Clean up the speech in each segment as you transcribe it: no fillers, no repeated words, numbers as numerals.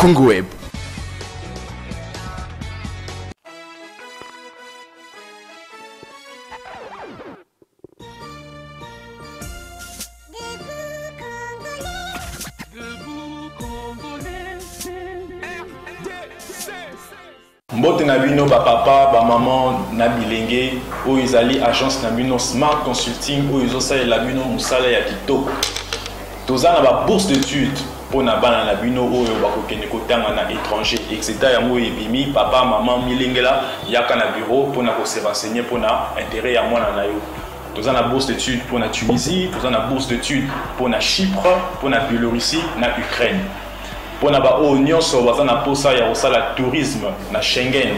Congo Web. Mbote na bino ba papa ba maman na bilenge o izali agence na bino Smart Consulting o izosa la bino musala ya kitoko. Tozana ba bourse d'études pour na bana na bino oyo ba kokende kotanga na étranger etc. yango ebimi papa maman milengela yaka na bureau pour na ko se renseigner pour na intérêt ya mwana na yo. Tozana bourse d'études pour na Tunisie, tozana bourse d'études pour na Chypre, pour na Biélorussie, na Ukraine. Pour na ba o nyonso bazana posa ya osala tourisme na Schengen,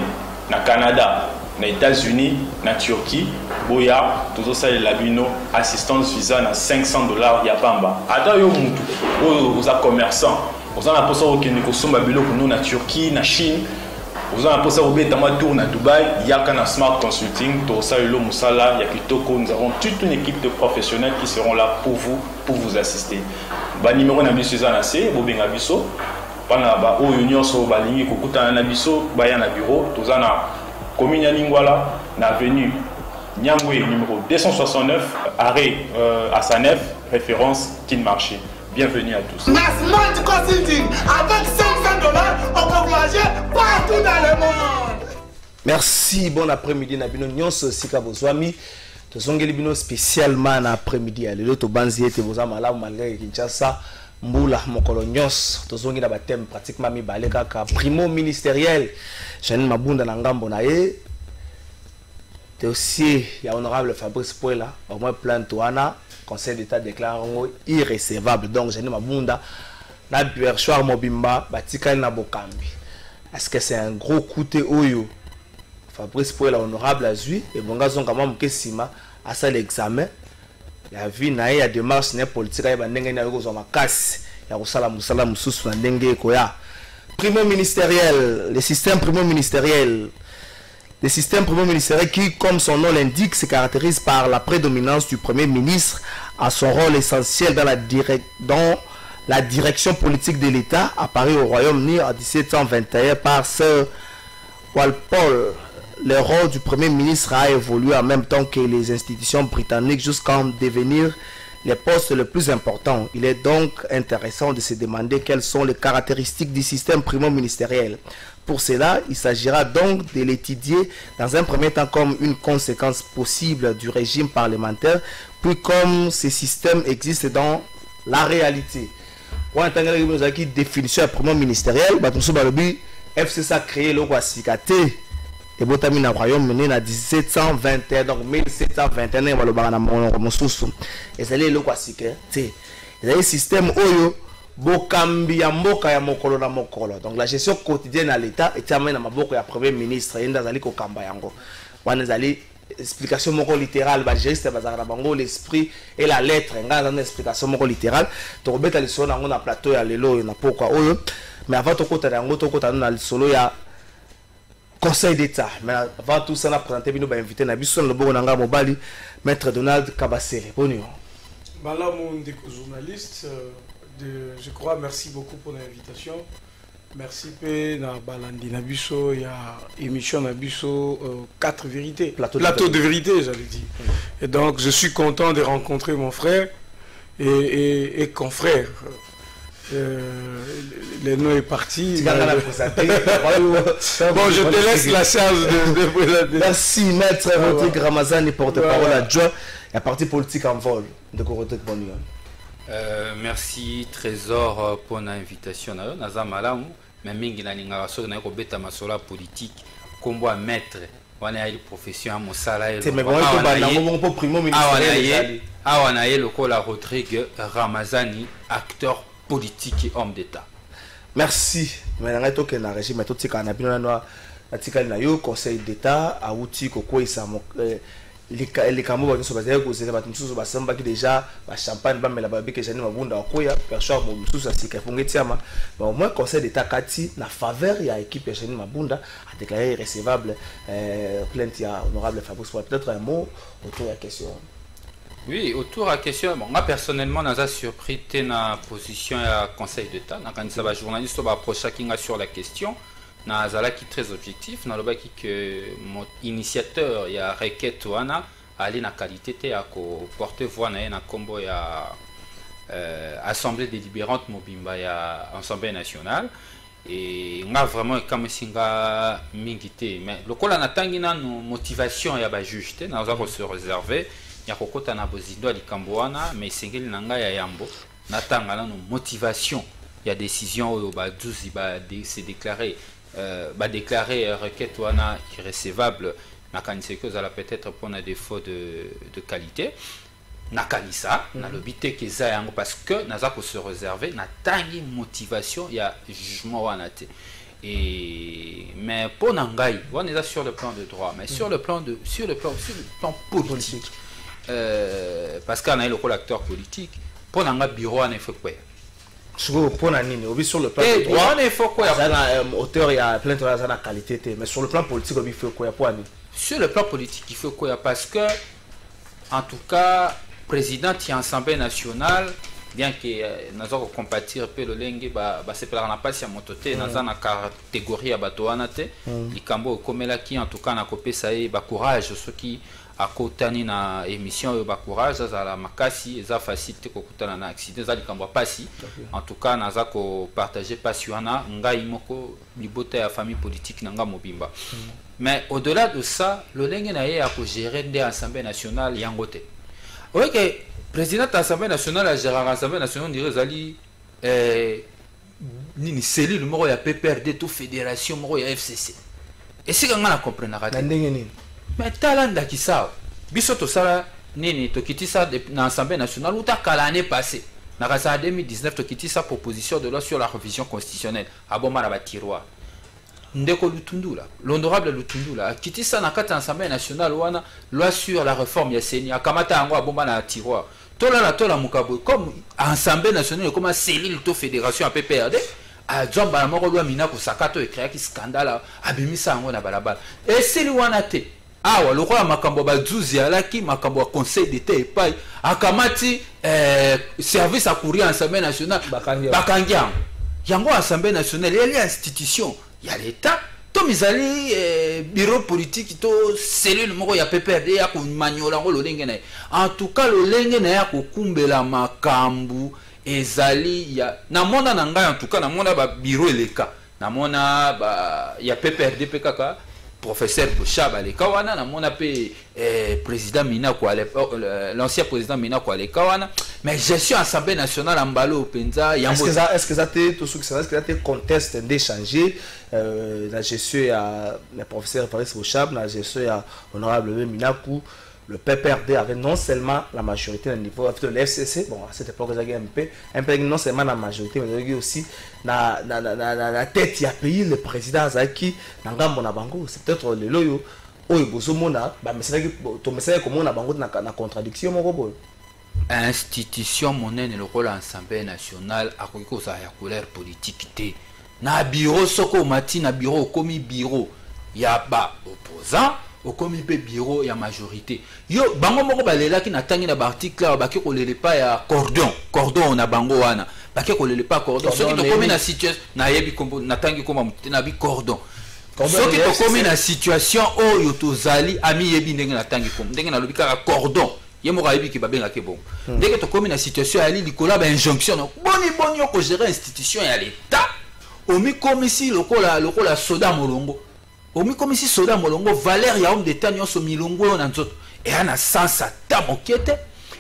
na Canada, na États-Unis, na Turquie, boya tozosala la bino assistance visa na $500 ya pamba. Ata yo mutu o za commerçant, ozana posa o kende ko somba biloko no na Turquie, na Chine, ozana posa o beta ma tour na Dubaï, yaka na Smart Consulting, to sala musala ya kitoko, nous avons toute une équipe de professionnels qui seront là pour vous assister. Ba numéro na biso za na se bo benga biso pana ba oyo nyonso ba lingi kokutana na biso ba ya na bureau tozana commune ya Lingwala na avenue Nyangwe numéro 269 arrêt à Sanef référence Kin Marché. Bienvenue à tous. Smart Consulting avec $500 on peut voyager partout dans le monde. Merci, bon après-midi na bino nyonso sika bozwami. Tozongeli bino spécialement na après-midi lelo to banzi ete bozama la malgré Kinshasa mbula mokolo nyos tozongi na ba thème pratiquement mibale kaka primo ministériel Janine Mabunda na ngambo na ye dossier ya honorable Fabrice Puela au moins plainte wana conseil d'état déclare irrecevable donc Janine Mabunda na Berchoir Mobimba batikali na Bokambi. Est-ce que c'est un gros coup de oyo Fabrice Puela honorable azui et bonga zonga mwa mkesima asa l'examen la vie na ya démarche ne politique ya bandenge na yoko zo makasi ya kusala musala mususu na ndenge koya primo ministériel le système primo ministériel qui comme son nom l'indique se caractérise par la prédominance du premier ministre à son rôle essentiel dans la direction politique de l'État apparu au Royaume-Uni en 1721 par Sir Walpole. Le rôle du Premier ministre a évolué en même temps que les institutions britanniques jusqu'à devenir les postes les plus importants. Il est donc intéressant de se demander quelles sont les caractéristiques du système primo-ministériel. Pour cela, il s'agira donc de l'étudier dans un premier temps comme une conséquence possible du régime parlementaire, puis comme ce système existe dans la réalité. Pour entendre la définition du primo-ministériel, FCC a créé le Guasikate. Et botami na Royaume-Uni na 1721 donc 1721 na balobaka na mosusu ezali eloko asike te ezali système oyo bokambi ya mboka ya mokolo na mokolo donc la gestion quotidienne à l'état etiamai na maboko ya premier ministre yenda azali kokamba yango wana ezali explication moko littérale ba juriste bazaka na bango l'esprit et la lettre nga na explication moko littérale to kobeta lisolo nango na plateau ya lelo na pokwa oyo mais avant tokota yango tokota na lisolo ya Conseil d'État. Mais avant tout ça, on a présenté nos invités. On a vu le bon Mobali, Maître Donald Kabasele. Bonjour. Là, mon journaliste, je crois, merci beaucoup pour l'invitation. Merci pour la balandi Nabuso, il y a émission Nabuso 4 vérités. Plateau de vérité, j'allais dire. Et donc, je suis content de rencontrer mon frère et confrère. Le nom est parti. Bon, je te laisse la charge de présenter. Merci, Maître Rodrigue Ramazani, porte-parole adjoint et parti politique en vol de Corotek Bonnion. Merci, Trésor, pour l'invitation. Nazamalamu, mais Mingina Ningaso, n'a pas de masola politique, combo à maître. On a une profession à Moussala. C'est mais bon, on peut primo ministériel. On a eu le col à Rodrigue Ramazani, acteur politique et homme d'État. Merci. Maintenant, tout le régime, tout ce qu'on a bien dans Conseil d'État, à outil Koko et les Camerounais sont basés au déjà champagne, la babi que j'ai mis Mabunda, Okoya, Perchoir, Mobusu, Sika, Fongetiama. Mais au moins, Conseil d'État Kati, la faveur, il y a équipe Jenny Mabunda, a déclaré irrécevable plainte à honorable Fabrice. Peut-être un mot autour de la question. Oui, autour de la question, bon, moi personnellement, je suis surpris de la position du Conseil d'État. Quand les journalistes ont approché sur la question, je suis très objectif. Je suis que mon initiateur, il y a requête aller dans la qualité à porter voix dans le combo Assemblée délibérante Mobimba ya Assemblée nationale. Et on a vraiment comme si on a mingité. Mais le coup, on a une motivation à la juge. On a se réserver. Il y a kokota na bozindo di kamboana mais sengeli nanga ya yambo natanga na motivation il y a décision au ba 12 ba se déclarer requête wana irrécevable na kanise que ça peut-être pour un défaut de qualité na kanisa na lobité que ça yango parce que naza ko se réserver na tangi motivation il y a jugement wana te. Et mais pour nangai on est sur le plan de droit mais sur le plan politique. Parce qu'on a le rôle acteur politique pour un bureau en effet quoi sur le plan de droit il faut quoi auteur il y a plein de la qualité mais sur le plan politique il faut quoi pour sur le plan politique il faut quoi parce que en tout cas président de l'Assemblée nationale bien que nous avons compatir peu le lengue c'est pour la passe à mototé dans une catégorie à batoanate les cambo comme là qui en tout cas n'a copé ça et courage ceux qui à côté na émission ba courage ça la makasi ça facilite ko kutana na accident ça likambo pasi en tout cas naza ko partager pasiona ngai moko libota ya famille politique nanga mobimba mais au-delà de ça le lenge na ye a ko gérer de l'Assemblée nationale yangote OK président de l'Assemblée nationale a géré l'Assemblée nationale dirait zali ni cellule moko ya PPRD tout fédération moko ya FCC et si nga na comprendre ka mais talanda qui ça biso to sala nini to kitisa na Assemblée nationale ou ta kala année passée na kasa 2019 to kitisa proposition de loi sur la révision constitutionnelle aboma na ba tiroir ndeko Lutundula l'honorable Lutundula kitisa na kata Assemblée nationale wana loi sur la réforme ya CENI akamata yango aboma na tiroir tola mukabo comme Assemblée nationale comme cellule to fédération à PPRD a jomba na moko loi mina ko sakato e créer ki scandale abimisa yango na balabala et seli wana te awa le roi makambo ba 12 alaki makambo conseil d'état epai akamati service à courir en Assemblée nationale bakangiam yango Assemblée nationale il y a institution il y a l'état to mizali bureau politique to cellule moko ya PPRD ya ko manyola ngo lolenge na en tout cas lolenge na ya ko kumbela makambu ezali ya na mona na ngai en tout cas na mona ba bureau eleka na mona ba ya PPRD pekaka professeur Bouchaba le kawana na mona pe président Mina ko l'ancien président Mina ko le kawana mais gestion Assemblée nationale ambalo penza est-ce que ça te tout ce que ça est-ce que ça te conteste d'échanger la gestion à le professeur Paris Bouchaba la gestion à honorable Mina ko le PPRD avait non seulement la majorité au niveau de l'FCC, bon à cette époque un peu non seulement la majorité mais aussi la tête il a payé le président Zaki Nangambo na bango c'est peut-être le loyo oyo bozomona ba mesaki to mesaki comme na bango na contradiction moko boy institution monene le rôle Assemblée nationale a ko ça ya couleur politique té na bureau soko mati na bureau komi bureau ya ba opposant au comité bureau ya majorité yo bango moko balela ki na tangi na article là ba ki ko lele pa ya cordon na bango wana ba ki ko lele pa cordon so ki to komi na situation na yebi kombo na tangi koma na bi cordon so ki to komi na situation oyo to zali ami yebi ndenge na tangi kom ndenge na lobika cordon ye mo yebi ki babenga ke bon ndenge to komi na situation ali likola ba injonction boni ko gérer institution ya l'état omi komisi lokola soda molongo omi komisi soda molongo valeur ya homme d'état nyonso milongo na nzoto et ana sens ata mokete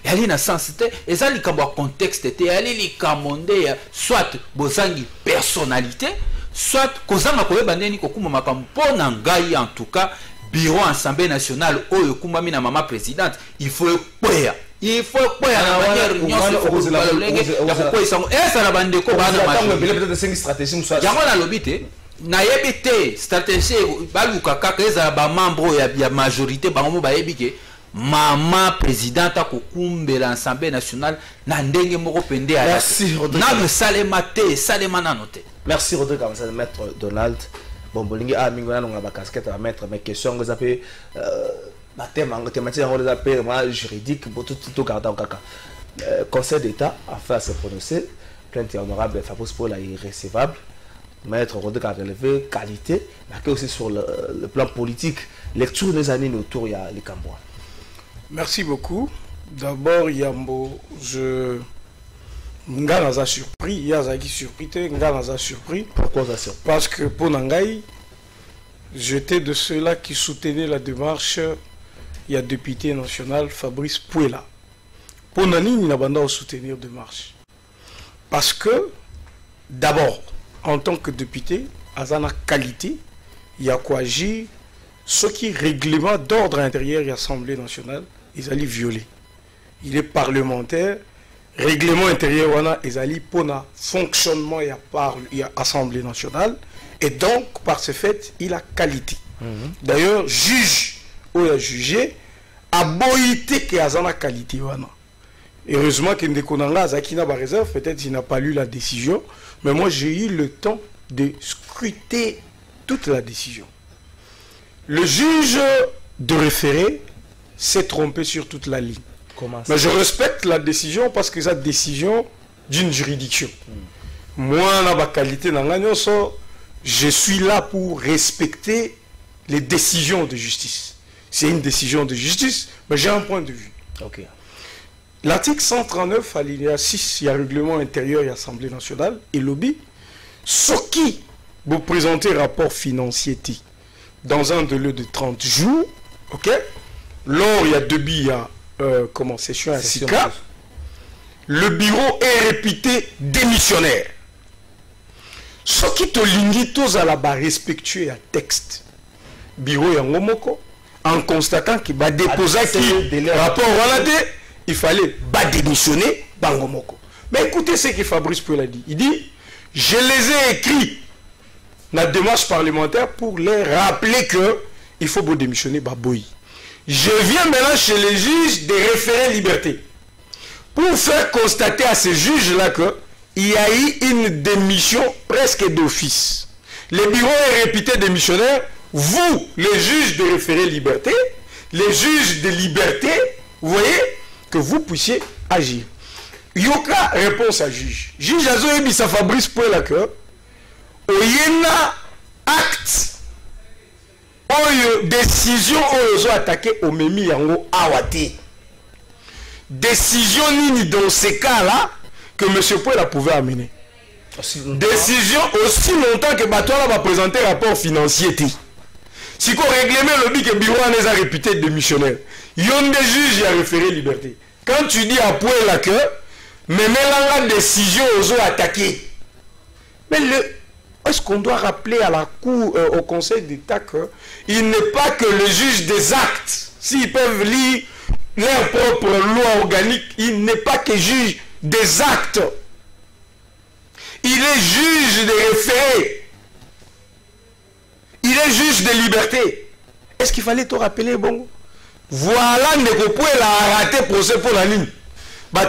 et ali na sens te eza likambo ya contexte te ali likambo nde soit bozangi personnalité soit kozanga koyeba ndeni kokuma makambo mpona ngai en tout cas bureau Assemblée nationale oyo kumbami na mama présidente il faut kweya na manière nyonso ya kokwesa ngo esa na bandeko bana majorité stratégie yango na lobi te na yebite stratégie baluka kaka eza ba membre ya majorité bango ba yebike mama présidente akokumbela Assemblée nationale na ndenge moko pende ya na le salema na noté merci Rodrigue Kamasa maître Donald bon bolingi a mingo na nga ba casquette à mettre mais question ngo zape thématique juridique, tout garder le Conseil d'État a fait à se prononcer. Plainte honorable Fabrice Paul est irrécevable. Maître Rodrigue a relevé qualité, mais aussi sur le plan politique. Lecture des années autour, il y a les Cambois. Merci beaucoup. D'abord, Yambo, je. Ngana a surpris, Yazaki surpris, Ngana a surpris. Pourquoi ça surpris? Parce que pour Nangaï, j'étais de ceux-là qui soutenaient la démarche. Il y a député national Fabrice Pouela. Pour Nani, il n'a pas de soutenir la démarche. Parce que, d'abord, en tant que député, à la qualité, il y a quoi agir. Ce qui règlement d'ordre intérieur et l'Assemblée nationale, ils allaient violer. Il est parlementaire, règlement intérieur, ils allaient pour le fonctionnement et l'Assemblée nationale. Et donc, par ce fait, il a qualité. D'ailleurs, juge, où il a jugé, a boité qu'il a la qualité. Heureusement qu'il n'y a pas réserve, peut-être qu'il n'a pas lu la décision, mais moi j'ai eu le temps de scruter toute la décision. Le juge de référé s'est trompé sur toute la ligne. Mais je respecte la décision parce que c'est la décision d'une juridiction. Moi, dans ma qualité, je suis là pour respecter les décisions de justice. C'est une décision de justice, mais j'ai un point de vue. L'article 139, alinéa 6, il y a règlement intérieur et Assemblée nationale, et lobby, ce qui vous présentez rapport financier dans un délai de 30 jours, ok? Lors il y a deux billes, session à SICA, le bureau est réputé démissionnaire. Ce qui te lingue tous à la bas respectueux à texte. Bureau et en constatant qu'il va déposer qui rapport voilà il fallait démissionner Bangomoko. Mais écoutez ce que Fabrice Pouel a dit. Il dit, je les ai écrits dans la démarche parlementaire pour les rappeler que il faut démissionner Baboui. Je viens maintenant chez les juges des référés liberté pour faire constater à ces juges-là qu'il y a eu une démission presque d'office. Le bureau est réputé démissionnaire. Vous, les juges de référé liberté, les juges de liberté, vous voyez, que vous puissiez agir. Yoka réponse à juge. Juge Azo Ebissa Fabrice Pouela que oyena acte oyo décision oyo attaqué au memi yango awate. Décision nini dans ces cas-là que M. Pouela pouvait amener. Décision aussi longtemps que Batoala va présenter rapport financier. Si qu'on règlement le dit que bureau en a réputé démissionnaire. Il y a des juges à référer liberté. Quand tu dis à Pouela que mais la décision aux autres attaqués. Mais est-ce qu'on doit rappeler à la Cour, au Conseil d'État qu'il n'est pas que le juge des actes, s'ils peuvent lire leur propre loi organique, il n'est pas que juge des actes. Il est juge des référés. Il est juge de liberté. Est-ce qu'il fallait te rappeler, bon? Voilà, ne peut pas rater procès pour la ligne.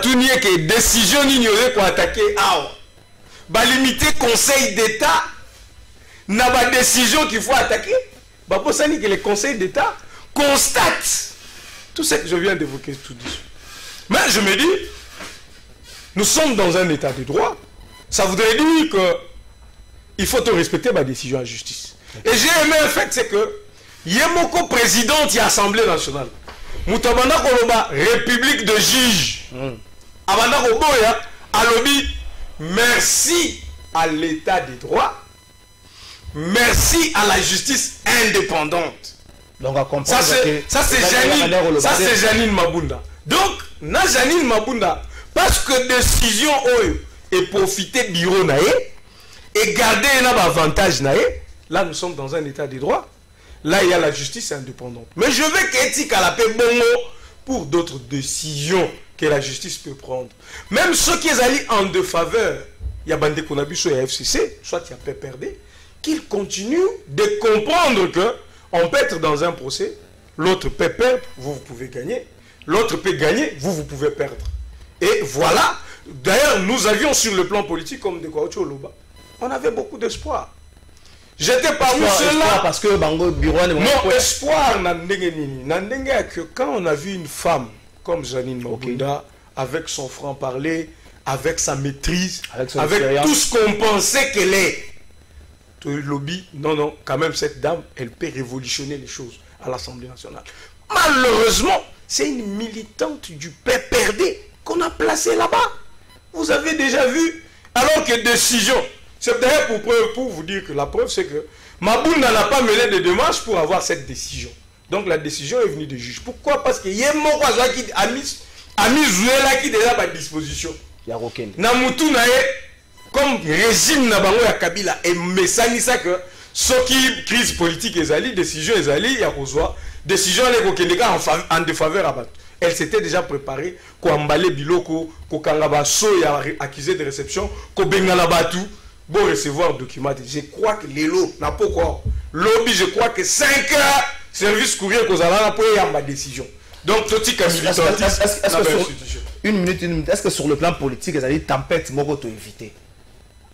Tout n'y est que décision ignorée pour attaquer. Limiter Conseil d'État n'a pas de décision qu'il faut attaquer. Pour ça, que le Conseil d'État constate tout ce que je viens d'évoquer tout de suite. Mais je me dis, nous sommes dans un état de droit. Ça voudrait dire qu'il faut te respecter ma décision à justice. Et j'ai aimé un fait, c'est que Yemoko président de l'Assemblée nationale. Moutabanda Koloba, République de juge. Abanda Koboya, Alobi, merci à l'état des droits. Merci à la justice indépendante. Donc à comprendre ça c'est Janine Mabunda. Donc, na Janine Mabunda, parce que décision est profité bureau nae et garder un avantage nae, là nous sommes dans un état de droit. Là il y a la justice indépendante. Mais je veux qu'éthique à la paix bongo pour d'autres décisions que la justice peut prendre. Même ceux qui allaient en défaveur, il y a Bandé Konabiso et FCC, soit il y a PPRD, qu'ils continuent de comprendre que on peut être dans un procès, l'autre peut perdre, vous pouvez gagner, l'autre peut gagner, vous pouvez perdre. Et voilà, d'ailleurs nous avions sur le plan politique comme de Kwaocho Loba, on avait beaucoup d'espoir. J'étais parmi ceux-là. Parce que Bango Bureau... Non, espoir, que quand on a vu une femme comme Janine Mabunda, avec son franc-parler, avec sa maîtrise, avec tout ce qu'on pensait qu'elle est, tout le lobby, non, quand même cette dame, elle peut révolutionner les choses à l'Assemblée nationale. Malheureusement, c'est une militante du PPRD qu'on a placée là-bas. Vous avez déjà vu, alors que décision, c'est d'ailleurs pour vous dire que la preuve, c'est que Mabunda n'a pas mené de démarches pour avoir cette décision. Donc la décision est venue du juge. Pourquoi? Parce qu'il y a un mot qui a mis Zouela qui est déjà à disposition. Namutu nae comme régime na bango ya Kabila et mesani ça que ce qui crise politique ezali décision ezali ya kozwa décision les kokendeka en défaveur à Bato. Elle s'était déjà préparée ko emballer biloko ko kangaba so ya accusé de réception ko bengala Batu pour recevoir document. Je crois que l'élo n'a pas quoi lobby, je crois que 5 heures service courrier ko zala pour y avoir décision. Donc tout ce qui est une minute, est-ce que sur le plan politique, il y a des tempêtes qui éviter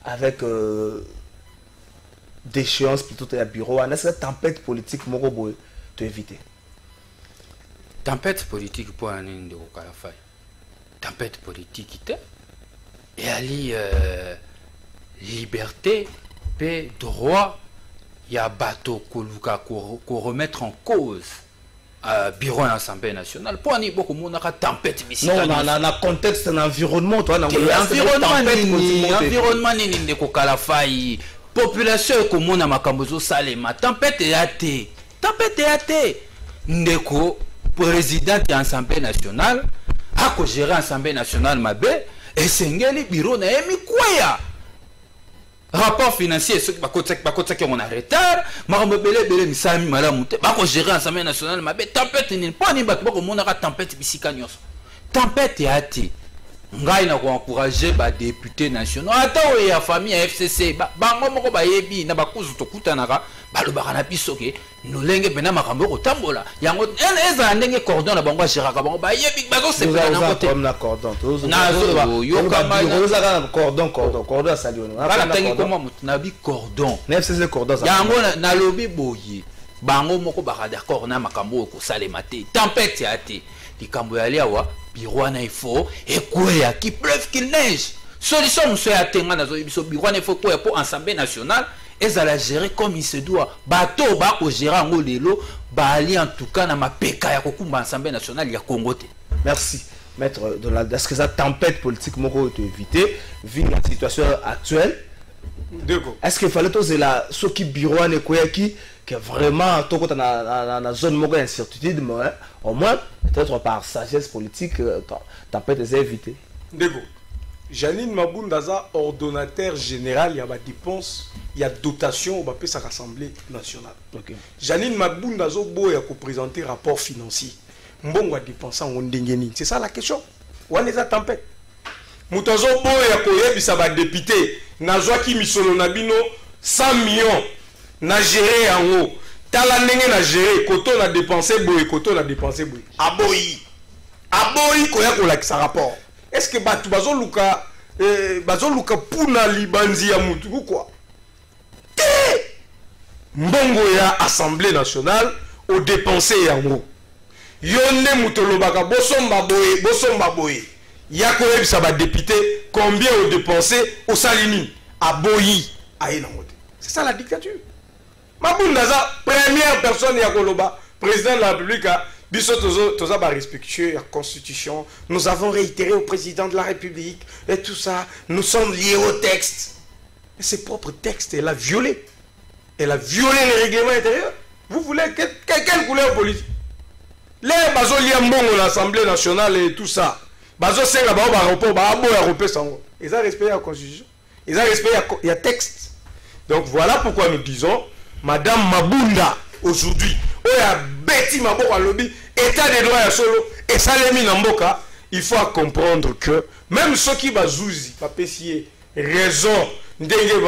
avec déchéance plutôt de la bureau? Est-ce que tempête politique qui éviter? Tempête politique pour un de Kalafay. Tempête politique et ali liberté, paix, droit, il y a bateau qu'on remettre en cause. Bureau de l'Assemblée nationale pour aller beaucoup de tempête. Non, dans le contexte de l'environnement, environnement de Kalafay, population comme on Makambozo Salema, tempête et athée, Ndeko, président de l'Assemblée nationale, a géré l'Assemblée nationale Mabé, et c'est un bureau na emi quoi. Rapport financier, ceux qui ont un retard, mais ni sami malamu te, bako gérer l'Assemblée nationale, mais tempête ni pas ni bako mon ara tempête bisikanyos. Tempête et ati. Ngai na ko encourager ba députés nationaux. Ata o ya famille FCC, bango moko ba yebi na bakuzu to kutanaka, ba lo ba na bisoke, no lenge bena makambo ko tambola. Yango eza ndenge cordon na bango gérer ka bango ba yebi bazo se pela na côté. Comme la cordon. Na zo yo kama cordon saliono. Bala tangi koma mutuna bi cordon. Na FCC cordon ça. Yango na lobi boye. Bango moko ba d'accord na makambo ko salema te. Tempête ya te. Likambo ya liawa bureau na ifo et quoi qui pleuve qu'il neige. Solution monsieur ya tenga na zo biso bureau na ifo quoi pour Assemblée nationale et ça la gérer comme il se doit. Bateau ba ko gérer ngo lelo ba ali en tout cas na mapeka ya kokumba Assemblée nationale ya Congo te. Merci maître de la est-ce que ça tempête politique moko te éviter vu la situation actuelle? Est-ce qu'il fallait tous là ce qui bureau na quoi qui que vraiment tout quand na zone moko incertitude mais au moins peut-être par sagesse politique tempête des éviter. Dego Janine Mabunda za ordonnateur général, il y a des dépenses, il y a dotation au bapé sa Assemblée nationale. Okay. Janine Mabunda zo boya ko présenter rapport financier. Mbongo a dépensé en ndengeni. C'est ça la question. Ou on les a tempête. Mutazo boya ko yebisa ba député na zwaki misolo na bino 100 millions na géré en haut. Tala ndenge na géré koto na dépensé boy koto na dépensé boy. Aboyi ko ya ko la sa rapport. Est-ce que batu bazo luka puna libanzi ya mutu quoi? Mbongo ya Assemblée nationale au dépensé en haut. Yonne mutolobaka bosomba boye. Yako yebisa ba député combien au dépensé au salini aboyi aye na ngote. C'est ça la dictature. Mabunda za première personne ya koloba président de la République a biso toza ba respectueux la constitution. Nous avons réitéré au président de la République et tout ça, nous sommes liés au texte. Mais ses propres textes elle a violé. Elle a violé les règlements intérieurs. Vous voulez quelle couleur politique? Les bazo lié mbongo l'Assemblée nationale et tout ça. Bazo senga ba rapport ba abo européen sango. Ils ont respecté la constitution. Ils ont respecté il texte. Donc voilà pourquoi nous disons Madame Mabunda aujourd'hui, oya beti maboko lobby état des droits ya solo et ça les mis mboka, il faut comprendre que même ceux qui bazouzi pas pesier raison ndenge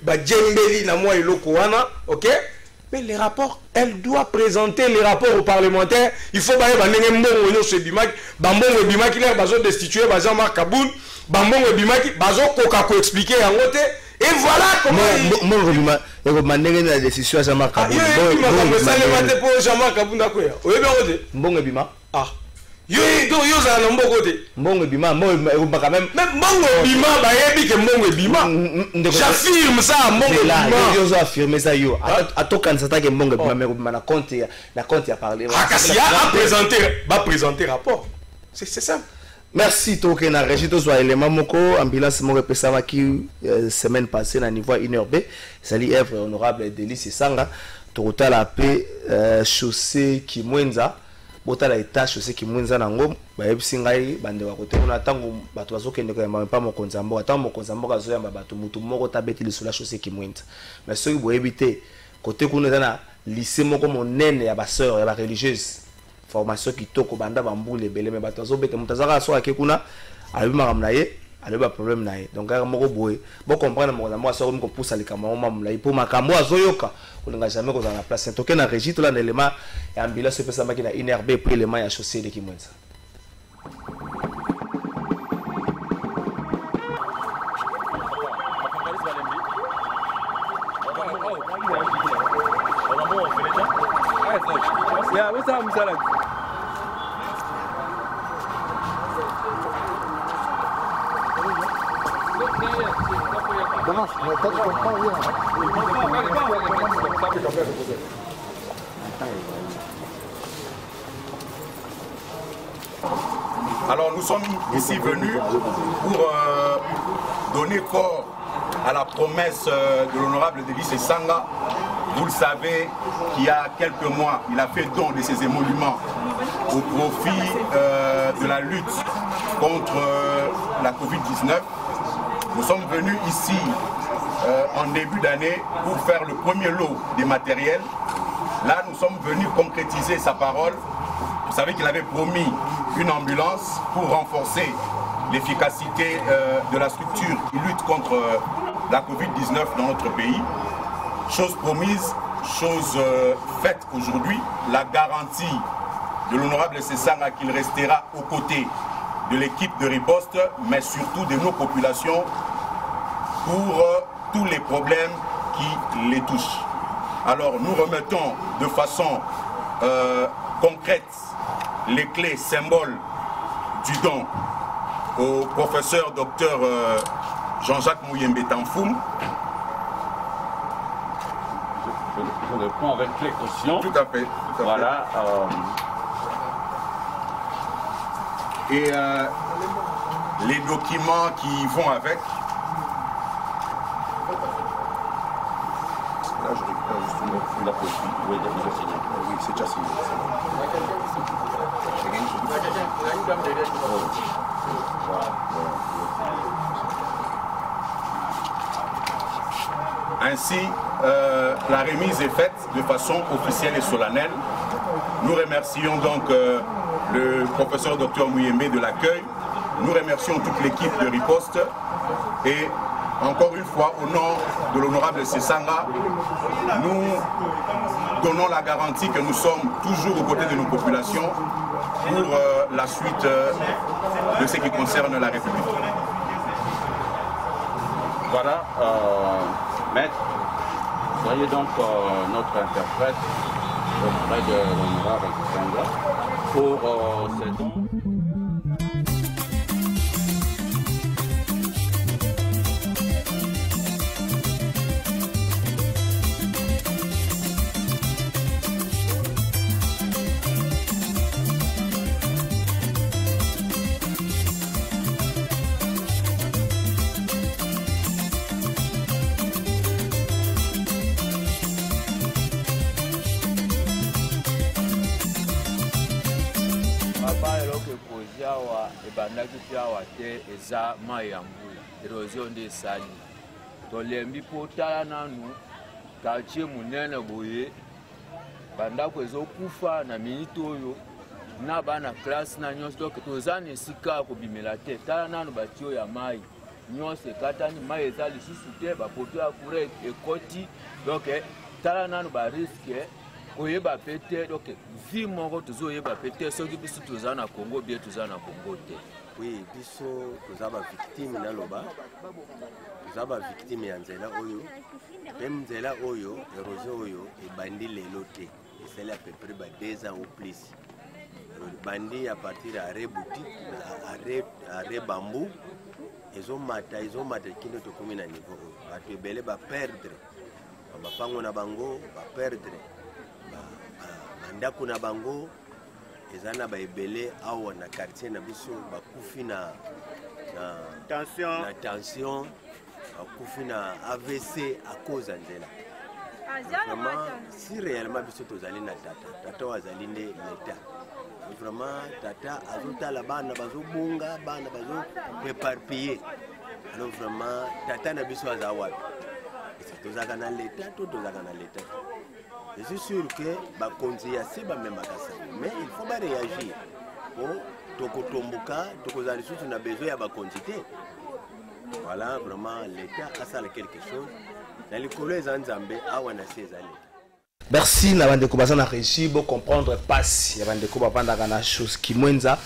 ba djembeli na moi eloko wana, OK? Mais les rapports, elle doit présenter les rapports aux parlementaires. Il faut bailler ndenge mbongo nyo se bimaki, bambongo bimaki les bazo destituer ba Jean-Marc Kaboun, bambongo bimaki bazo koka ko expliquer yango te Et voilà comment il la décision à Jean-Marc Kabunda. Mbongo bima. Ah. Yo za na mboko te. Mbongo bima, mbongo quand même. Mais mbongo bima ba yebi ke mbongo bima. J'affirme ça, mbongo bima. Yo zo affirmer ça yo. Atoka nsata ke mbongo bima mais bima na compte ya parler. Akasia a présenter rapport. C'est simple. Merci toke na régie soit élément moko ambulance mo repesa ki semaine passée na niveau INRB sali œuvre honorable Délice Sanga tokota la paix chaussée Kimwenza botala état chaussée Kimwenza nango ba yebisi ngai bande wa kote na tango bato bazokende ko yamba pa mokonza mboka tango mokonza mboka zo yamba bato mutu moko tabeti lisula chaussée Kimwenza mais soki bo yebite côté kuna na lycée moko monene ya ba sœur ya ba religieuse formation qui toko banda bambule belé mais bato zo bete mutazaka so akekuna alobi makam na ye alobi problème na ye donc aka moko boye bo comprendre mokonza mboka so ko poussa likama o mamula pour makambo azoyoka olinga jamais ko za na place toke na régie to la élément ya ambulance pesa maki na INRB pour élément ya chaussée de Kimwenza. Yeah, what's up, Mzalak? Alors nous sommes ici venus pour donner corps à la promesse de l'honorable Délice Sanga. Vous le savez qu'il y a quelques mois, il a fait don de ses émoluments au profit de la lutte contre la Covid-19. Nous sommes venus ici en début d'année pour faire le premier lot des matériels. Là, nous sommes venus concrétiser sa parole. Vous savez qu'il avait promis une ambulance pour renforcer l'efficacité de la structure qui lutte contre la Covid-19 dans notre pays. Chose promise, chose faite aujourd'hui, la garantie de l'honorable Sanga qu'il restera aux côtés de l'équipe de riposte, mais surtout de nos populations pour tous les problèmes qui les touchent. Alors nous remettons de façon concrète les clés symboles du don au professeur docteur Jean-Jacques Mouyembe Tanfoum. Je le prends avec précaution. Tout à fait. Voilà. Et les documents qui vont avec. Là, je récupère justement la copie. Oui, déjà signé. Oui, c'est déjà signé. Ainsi, la remise est faite de façon officielle et solennelle. Nous remercions donc le professeur Dr Mouyembe de l'accueil. Nous remercions toute l'équipe de riposte et encore une fois, au nom de l'honorable Sanga, nous donnons la garantie que nous sommes toujours aux côtés de nos populations pour la suite de ce qui concerne la République. Voilà, maître, soyez donc notre interprète auprès de l'honorable Sanga pour ces dons. ebandaki mpe awa te eza mai ya mbula erosion nde esali tolembi mpo tala nanu quartier monene boye bandako ezokufa na minute oyo na bana classe na nyonso donc toza na esika ya kobimela te tala nanu batie oyo ya mai nyonso ekatani mai eza lisusu te bapoto ya courant ekoti donc tala nanu bariske koyeba pete donc vie moko tozoyeba pete soki biso toza na Congo bien toza na Congo te Oui, biso tozaba victime na loba. Tozaba victime ya nzela oyo. Même nzela oyo, érosion oyo ebandi lelo te. C'est à peu près 2 ans ou plus. Bandi à partir d'arrêt boutique, arrêt bambou, ils ont maté qui ne te commun à niveau. Tu belé va perdre. Ba pango na bango, va perdre. Mandaku na bango, ezana ba ebele awa na quartier na biso ba kufi na tension, ba kufi na AVC à cause d'ela. Vraiment, si réellement biso tozali na tata wazali nde l'État. Vraiment, tata azota la bana bazo bunga, bana bazo éparpillé. Alors vraiment, tata na biso azawapi. Et tozaka na l'État, tout tozaka na l'État. Je suis sûr que ba konzi ya seba même bakasa. Mais il faut pas réagir. Pour tokotombuka, tokozali surtout na besoin ya ba quantité. Voilà, vraiment l'État a ça quelque chose. Merci na bande ko bazana réussir bo comprendre passe ya bande ko bapanda kana chose kimwenza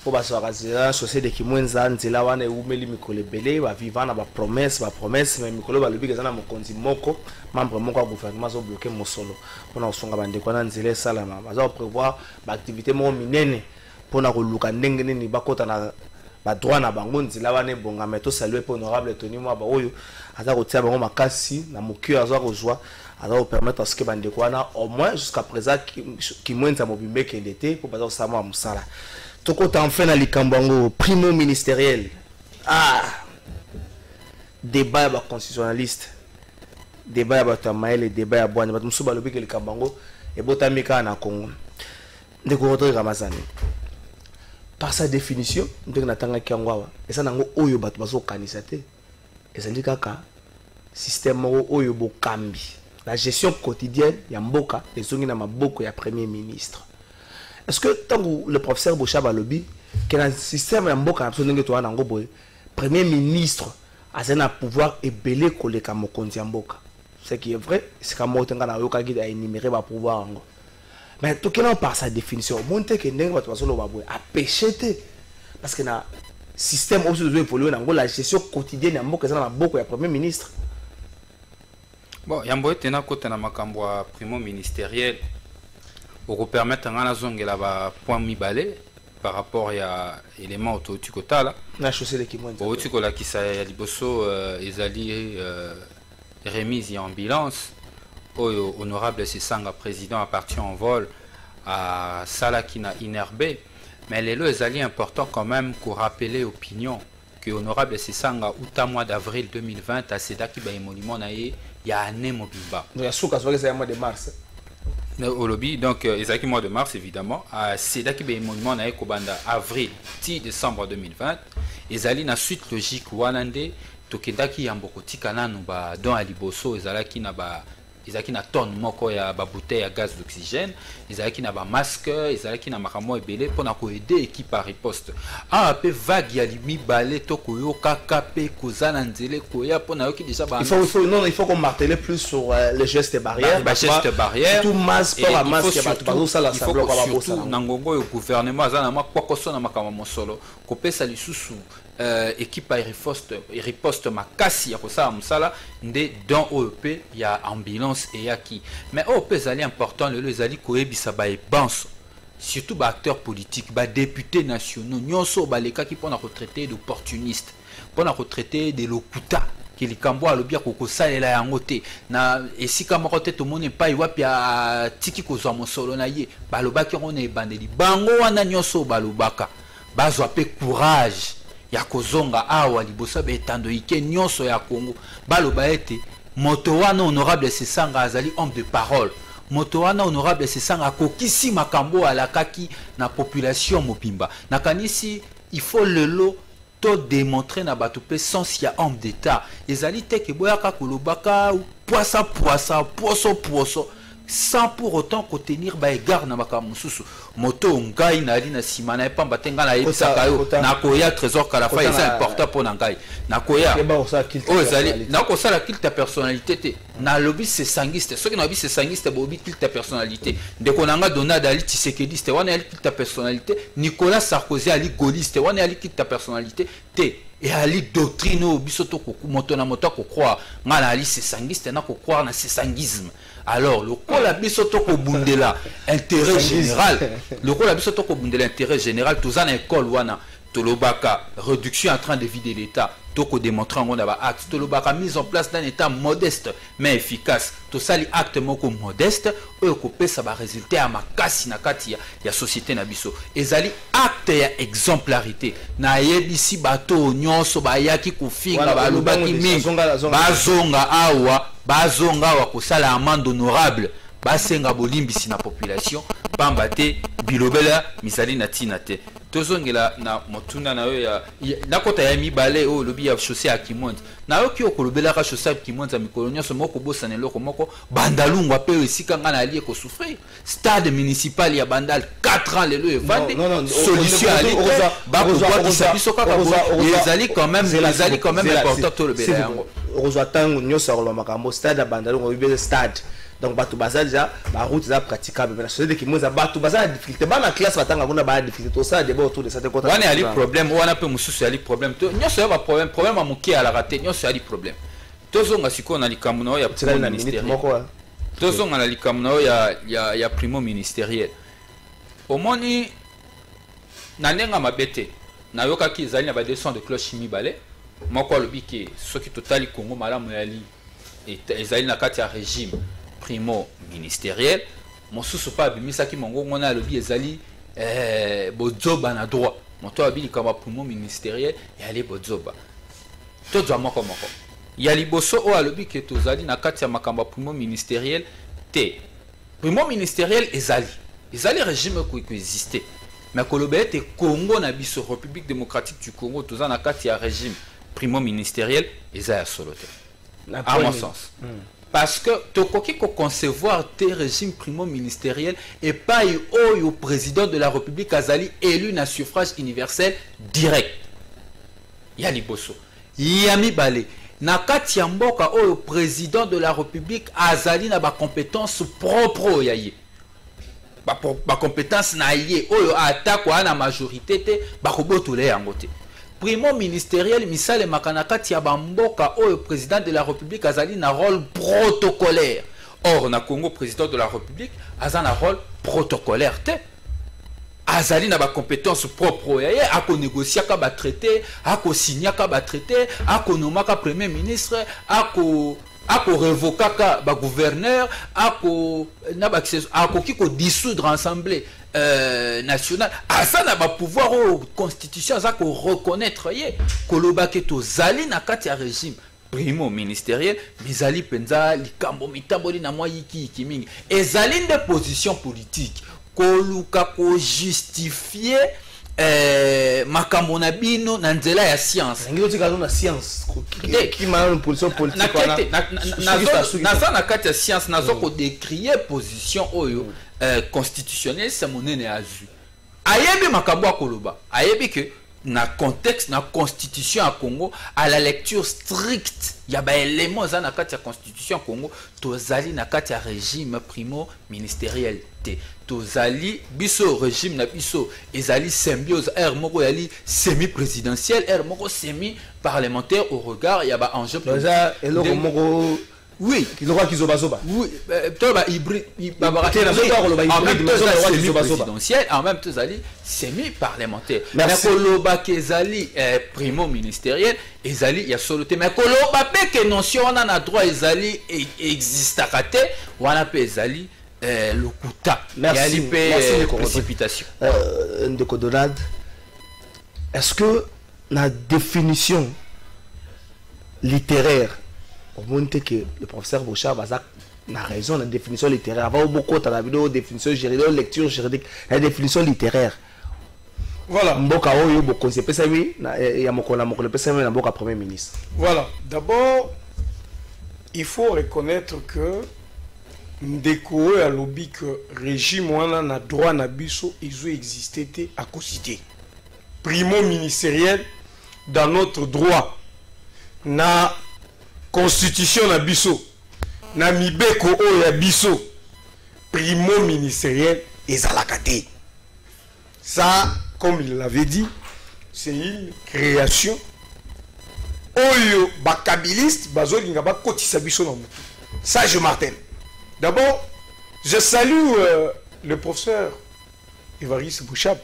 po baswakazira société kimwenza nzela wana eumeli mikolo ebele ba vivana ba promesse mais mikolo balobi kezana mokonzi moko membre moko ya gouvernement zo bloquer mosolo pona osonga bande ko na nzela salama bazo prévoir ba activité mo minene pona ko luka ndenge nini bakota na ba droit na bango nzela wana bonga meto saluer pour honorable Tony Mwaba oyo aza kotia bango makasi na mokio aza kozwa aza ko permettre à ce que bande ko wana au moins jusqu'à présent qui mwenza mobimbe ke l'été pour baza osama musala tokota enfin na likambango primo ministériel débat ba constitutionnaliste débat ba tamaele débat ya bwana batumsu balobi ke likambango e botamika na Congo ndeko Rodrigue Ramazani. Par sa définition, ndenge natanga kiangwawa esa nango oyo bato bazo kanisa te ezali kaka système oyo bokambi la gestion quotidienne ya mboka ezongi na maboko ya premier ministre. Est-ce que tango le professeur Bochaba lobi que dans système ya mboka na ndenge to wana ngo boye premier ministre azana pouvoir ebele koleka mokonzi ya mboka, ce qui est vrai, c'est comme motenga na yoka ki a énumérer ba pouvoir ngo. Mais tout cas par sa définition, monter que ndenge bato bazo loba boye a péché parce que na système aussi doit évoluer dans la gestion quotidienne ya mboka ezana maboko ya premier ministre. Bon, yambo tena kota na makambo ya primo ministériel pour permettre ngana zongela ba point mibale par rapport à élément autotikotala na chaussée de kimwenza autotikola kisa ya liboso ezali remise en ambulance oyo honorable Sisanga président a parti en vol à Salakina Inerbe, mais les lois ezali important quand même pour rappeler opinion que honorable Sisanga au mois d'avril 2020 a cédaki ba monument na ye ya année mobimba ya suka so que mois de mars au lobby donc ezaki mois de mars évidemment a cédaki ba monument na ye ko banda avril 10 décembre 2020 ezali na suite logique wanande tokendaki ya mbokotika nanu ba don aliboso ezalaki na ba ezalaki na tonne moko ya ba bouteille ya gaz d'oxygène ezalaki na ba masque ezalaki na makambo ebele pona ko aider équipe à riposte pe vague ya limi balé to koyo kakape kozana nzele koya pona yoki déjà ba il faut qu'on martele plus sur les gestes barrières gestes barrières tout masque pour la masque ba to bazo sala sa bloc ba bossa na ngongo yo gouvernement azana makwa kosona makambo mosolo kopesa lisusu équipe à riposte makasi ya kosala musala nde dans OEP ya ambulance et ya ki mais OEP zali important le zali koyebisa ba ebanso surtout ba acteurs politiques ba députés nationaux nyonso ba leka ki pona retraité d'opportunistes pona retraité de lokuta ki likambo alobia kokosalela yango te na esika moko te to mone pa iwapi ya tiki kozwa mosolo na ye balobaki on e bandeli bango wana nyonso balobaka bazwa pe courage ya kozonga awa liboso betando ike nyonso ya Congo baloba ete moto wana honorable Sisanga azali homme de parole moto wana honorable Sisanga kokisi makambo alakaki na population mobimba nakanisi il faut lelo to démontrer na bato pe sens ya homme d'état ezali te ke boyaka kolobaka poisa poso sans pour autant contenir égard na makambo mususu moto ngai na ali na sima na pamba tenga na yebisaka yo na koya trésor kala fa eza important pour na ngai na koya ozali na ko sala kilte ta personnalité te na lobby c'est sanguiste ce qui na lobby c'est sanguiste bobi kilte ta personnalité ndeko nanga Donald Ali Tshisekedi wana ali kilte ta personnalité Nicolas Sarkozy ali gaulliste wana ali kilte ta personnalité te et ali doctrine au bisoto koku moto na moto ko croire ngala ali c'est sanguiste na ko croire na c'est sanguisme. Alors, le coup la bisoto ko bundela intérêt général, le coup la bisoto ko bundela intérêt général, tous en école wana, tolobaka réduction en train de vider l'État, toko démontrant on a acte, tolobaka mise en place d'un État modeste mais efficace, tout ça les actes moko modeste, eux ko ça va résulter à makasi na kati ya société na biso. Ezali acte ya exemplarité, na yebisi bato nyonso ba yaki kufinga ba lobaki mingi, bazonga awa. Bazonga wa kosala amende honorable basenga bolimbisi na population pambate bilobela misali na tina te tozongela na motuna na yo ya nakota ya mibale o lobi ya chaussée ya Kimonza na yo ki okolobela ka chaussée ya Kimonza mikolo nyonso moko bosana loko moko bandalungwa pe esika ngana ali ko souffrir stade municipal ya Bandal 4 ans lelo evande solution ali ba ko biso kaka ezali quand même important to le bela yango Rozoatango nyosoro makambo stade à Bandalungu obebe stade donc batu bazali déjà ba route za praticable mais la société qui moza batu bazali difficulté ba na classe batanga kuna ba difficulté tout ça débat autour de cette côté wana ali problème wana pe mususu ali problème to nyoso ba problème amuki ala raté nyoso ali problème tozonga siko na likambo na ya primo ministériel tozonga na likambo na ya primo ministériel omoni na ndenga mabete na yoka ki ezali na ba descend de cloche mibale moko lobi ke soki totali Congo malamu yali ezali na kati ya régime primo ministériel mosusu pa bimisaki mongongo na lobi ezali bozoba na droit moto abili kama primo ministériel yali bozoba tozwa moko yali boso o alobi ke tozali na kati ya makamba primo ministériel te primo ministériel ezali régime ko exister mais koloba ete Congo na biso République démocratique du Congo toza na kati ya régime primo ministériel ezaya solote à mon sens parce que tokoki ko concevoir tes régimes primo ministériel et pas au président de la République azali élu na suffrage universel direct ya liboso ya mibale na kati ya mboka au président de la République azali na ba compétence propre yaye ba compétence na ye oyo attaque na majorité te ba kobotole yango te primo ministériel misale makanakati ya bamboka oyo président de la République azali na rôle protocolaire. Or na Congo président de la République aza na rôle protocolaire te azali na ba compétence propre yaye ako négocier ka ba traité ako signer ka ba traité ako nomaka premier ministre ako révoquer ka ba gouverneur ako kiko dissoudre assemblée national asana ba pouvoir au constitution za ko reconnaître ye koloba ke to zali na kati ya régime primo ministériel bizali penza likambo mitamboli na mwa yiki mingi ezali de position politique koluka ko justifier makambo na bino na nzela ya science ngiro tikalo na science ki ma une position politique na kati ya science nazo ko décrier position oyo constitutionnel c'est monene azu ayebi makambo akoloba ayebi que na contexte na constitution à Congo à la lecture stricte ya ba éléments za na kati ya constitution Congo tozali na kati ya régime primo ministériel te tozali biso régime na biso ezali symbiose air moko yali semi présidentiel air moko semi parlementaire au regard ya ba enjeu moko oui, qui n'aura qu'ils zoba. Oui, hybride, en même temps, semi-parlementaire. Mais Koloba Kezali primo ministériel, Ezali, il y a solo. Mais Koloba que non si on a droit, Ezali existe à rater, ou on a Ezali le kuta. Merci. Précipitation. Ndeko Donald, est-ce que la définition littéraire au monde que le professeur Bouchard a raison, la définition littéraire. Avant beaucoup de la vidéo, définition juridique, lecture juridique, la définition littéraire. Voilà. Voilà. D'abord, il faut reconnaître que ndeko ya lobby que régime wana na droit na biso ils ont existé à cosité primo ministériel dans notre droit na constitution na biso na mibeko o ya biso primo ministériel ezalaka te. Ça comme il l'avait dit c'est une création oyo bakabiliste bazolinga bakotisa biso na mutu. Ça je martèle. D'abord je salue le professeur Évariste Bouchab.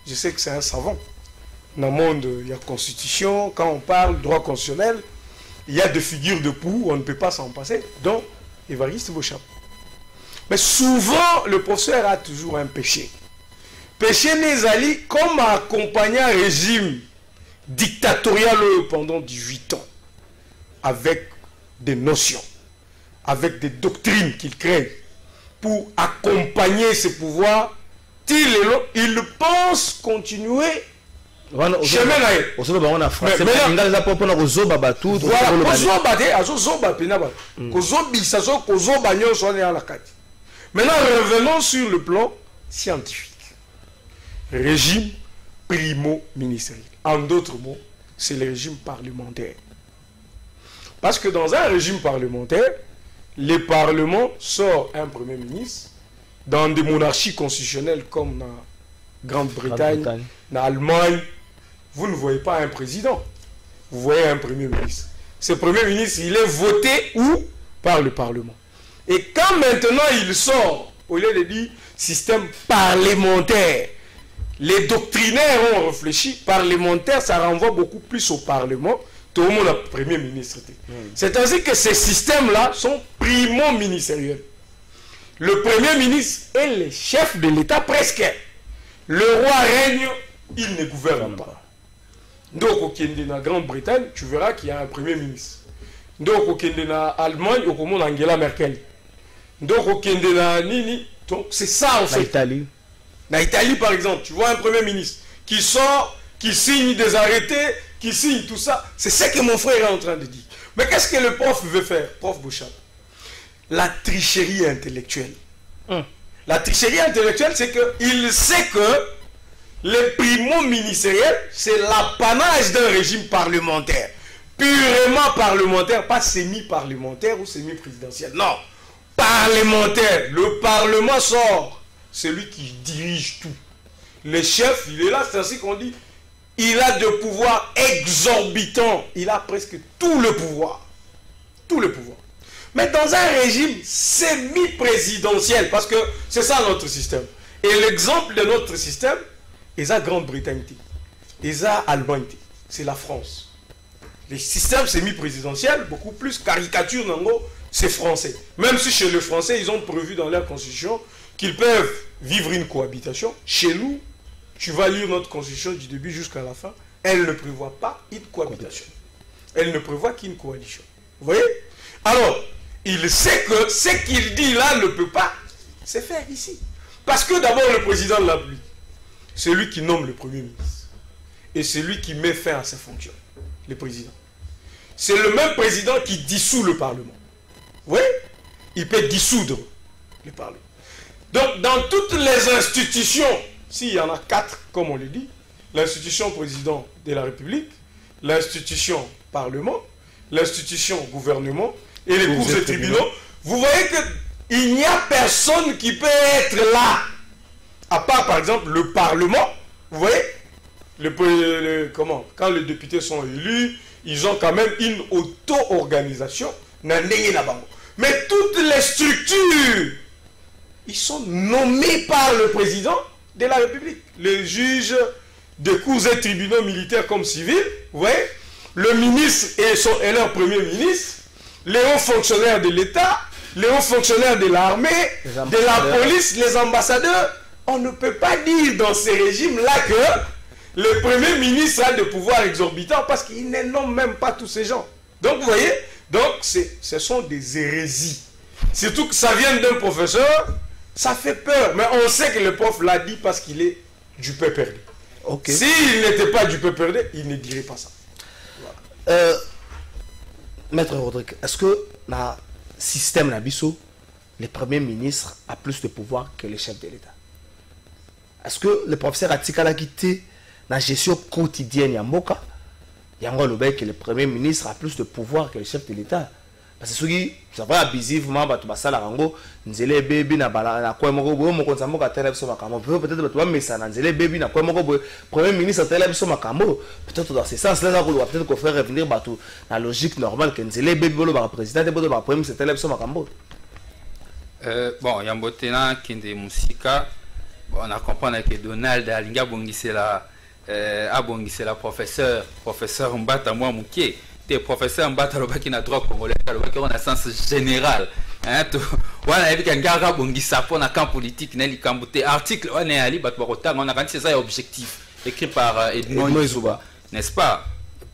Je sais que c'est un savant. Dans le monde, il y a constitution. Quand on parle droit constitutionnel, il y a des figures de proue, on ne peut pas s'en passer. Donc, Évariste Bouchab. Mais souvent, le professeur a toujours un péché. Péché Nézali, comme accompagner un régime dictatorial pendant 18 ans, avec des notions, avec des doctrines qu'il crée, pour accompagner ses pouvoirs, il pense continuer chemin na ye. On a français mais il a pas pour nous zoba batu. Voilà, zoba de azo zoba pena ba. Ko zobi ça so ko zoba nyo so na la carte. Maintenant revenons sur le plan scientifique. Régime primo ministériel. En d'autres mots, c'est le régime parlementaire. Parce que dans un régime parlementaire, le Parlement sort un Premier ministre. Dans des monarchies constitutionnelles comme la Grande-Bretagne, l'Allemagne, vous ne voyez pas un président. Vous voyez un Premier ministre. Ce Premier ministre, il est voté où? Par le Parlement. Et quand maintenant il sort, au lieu de dire système parlementaire, les doctrinaires ont réfléchi, parlementaire, ça renvoie beaucoup plus au Parlement. Tout le monde a Premier ministre. C'est ainsi que ces systèmes-là sont primo-ministériels. Le Premier ministre est le chef de l'État presque. Le roi règne, il ne gouverne pas. Donc, au Kende, en Grande-Bretagne, tu verras qu'il y a un Premier ministre. Donc, au Kende, en Allemagne, au Commun, Angela Merkel. Donc, au Kende, en Nini. Donc, c'est ça en fait. Italie. En Italie, par exemple, tu vois un Premier ministre qui sort, qui signe des arrêtés, qui signe tout ça. C'est ce que mon frère est en train de dire. Mais qu'est-ce que le prof veut faire, prof Bouchard? La tricherie intellectuelle. La tricherie intellectuelle, c'est qu'il sait que le primo ministériel, c'est l'apanage d'un régime parlementaire. Purement parlementaire, pas semi-parlementaire ou semi-présidentiel. Non, parlementaire. Le Parlement sort. C'est lui qui dirige tout. Le chef, il est là, c'est ainsi qu'on dit. Il a de pouvoirs exorbitants. Il a presque tout le pouvoir. Tout le pouvoir. Mais dans un régime semi-présidentiel, parce que c'est ça notre système. Et l'exemple de notre système, c'est la Grande-Bretagne, c'est l'Allemagne, c'est la France. Les systèmes semi-présidentiels, beaucoup plus caricature, c'est français. Même si chez les Français, ils ont prévu dans leur constitution qu'ils peuvent vivre une cohabitation. Chez nous, tu vas lire notre constitution du début jusqu'à la fin, elle ne prévoit pas une cohabitation. Elle ne prévoit qu'une coalition. Vous voyez? Alors, il sait que ce qu'il dit là ne peut pas se faire ici. Parce que d'abord, le président de la République, c'est lui qui nomme le Premier ministre. Et c'est lui qui met fin à ses fonctions. Le président. C'est le même président qui dissout le Parlement. Vous voyez? Il peut dissoudre le Parlement. Donc, dans toutes les institutions, s'il y en a 4, comme on le dit, l'institution président de la République, l'institution Parlement, l'institution gouvernement, et les cours et tribunaux, vous voyez qu'il n'y a personne qui peut être là, à part par exemple le Parlement. Vous voyez, quand les députés sont élus, ils ont quand même une auto-organisation. Mais toutes les structures, ils sont nommés par le président de la République. Les juges des cours et tribunaux militaires comme civils, vous voyez, le ministre et leur premier ministre, les hauts fonctionnaires de l'État, les hauts fonctionnaires de l'armée, de la police, les ambassadeurs. On ne peut pas dire dans ces régimes-là que le Premier ministre a des pouvoirs exorbitants parce qu'il ne nomme même pas tous ces gens. Donc, vous voyez, ce sont des hérésies. Surtout que ça vient d'un professeur, ça fait peur. Mais on sait que le prof l'a dit parce qu'il est du peu perdu. Okay. S'il n'était pas du peu perdu, il ne dirait pas ça. Voilà. Maître Rodrigue, est-ce que le système Nabiso le Premier ministre a plus de pouvoir que le chef de l'État? Est-ce que le professeur Atikala quitté la gestion quotidienne Yamboka, Yango Lobé que le Premier ministre a plus de pouvoir que le chef de l'État? Parce que ceux ça va abusivement, ça la rango, nzele baby na bala na quoi moko boyo moko nzambo ka télé biso makambo. Peut-être tu vas mais ça nzele baby na quoi moko boyo Premier ministre télé biso makambo. Peut-être dans ce sens-là, ça va peut-être qu'on faire revenir bateau la logique normale que nzele baby bolo ba président de bolo ba Premier ministre télé biso makambo. Bon, Yambotena kinde musika, on a compris que Donald Alinga bongisela abongisela professeur Mbata moi mukie. Professeur Mbata lobaki na droit congolais lobaki on a sens général hein to wana ebi kangara bongisa pour na camp politique na likambuté article on est ali bat bakotanga on a quand c'est ça objectif écrit par Edmond Izuba n'est-ce pas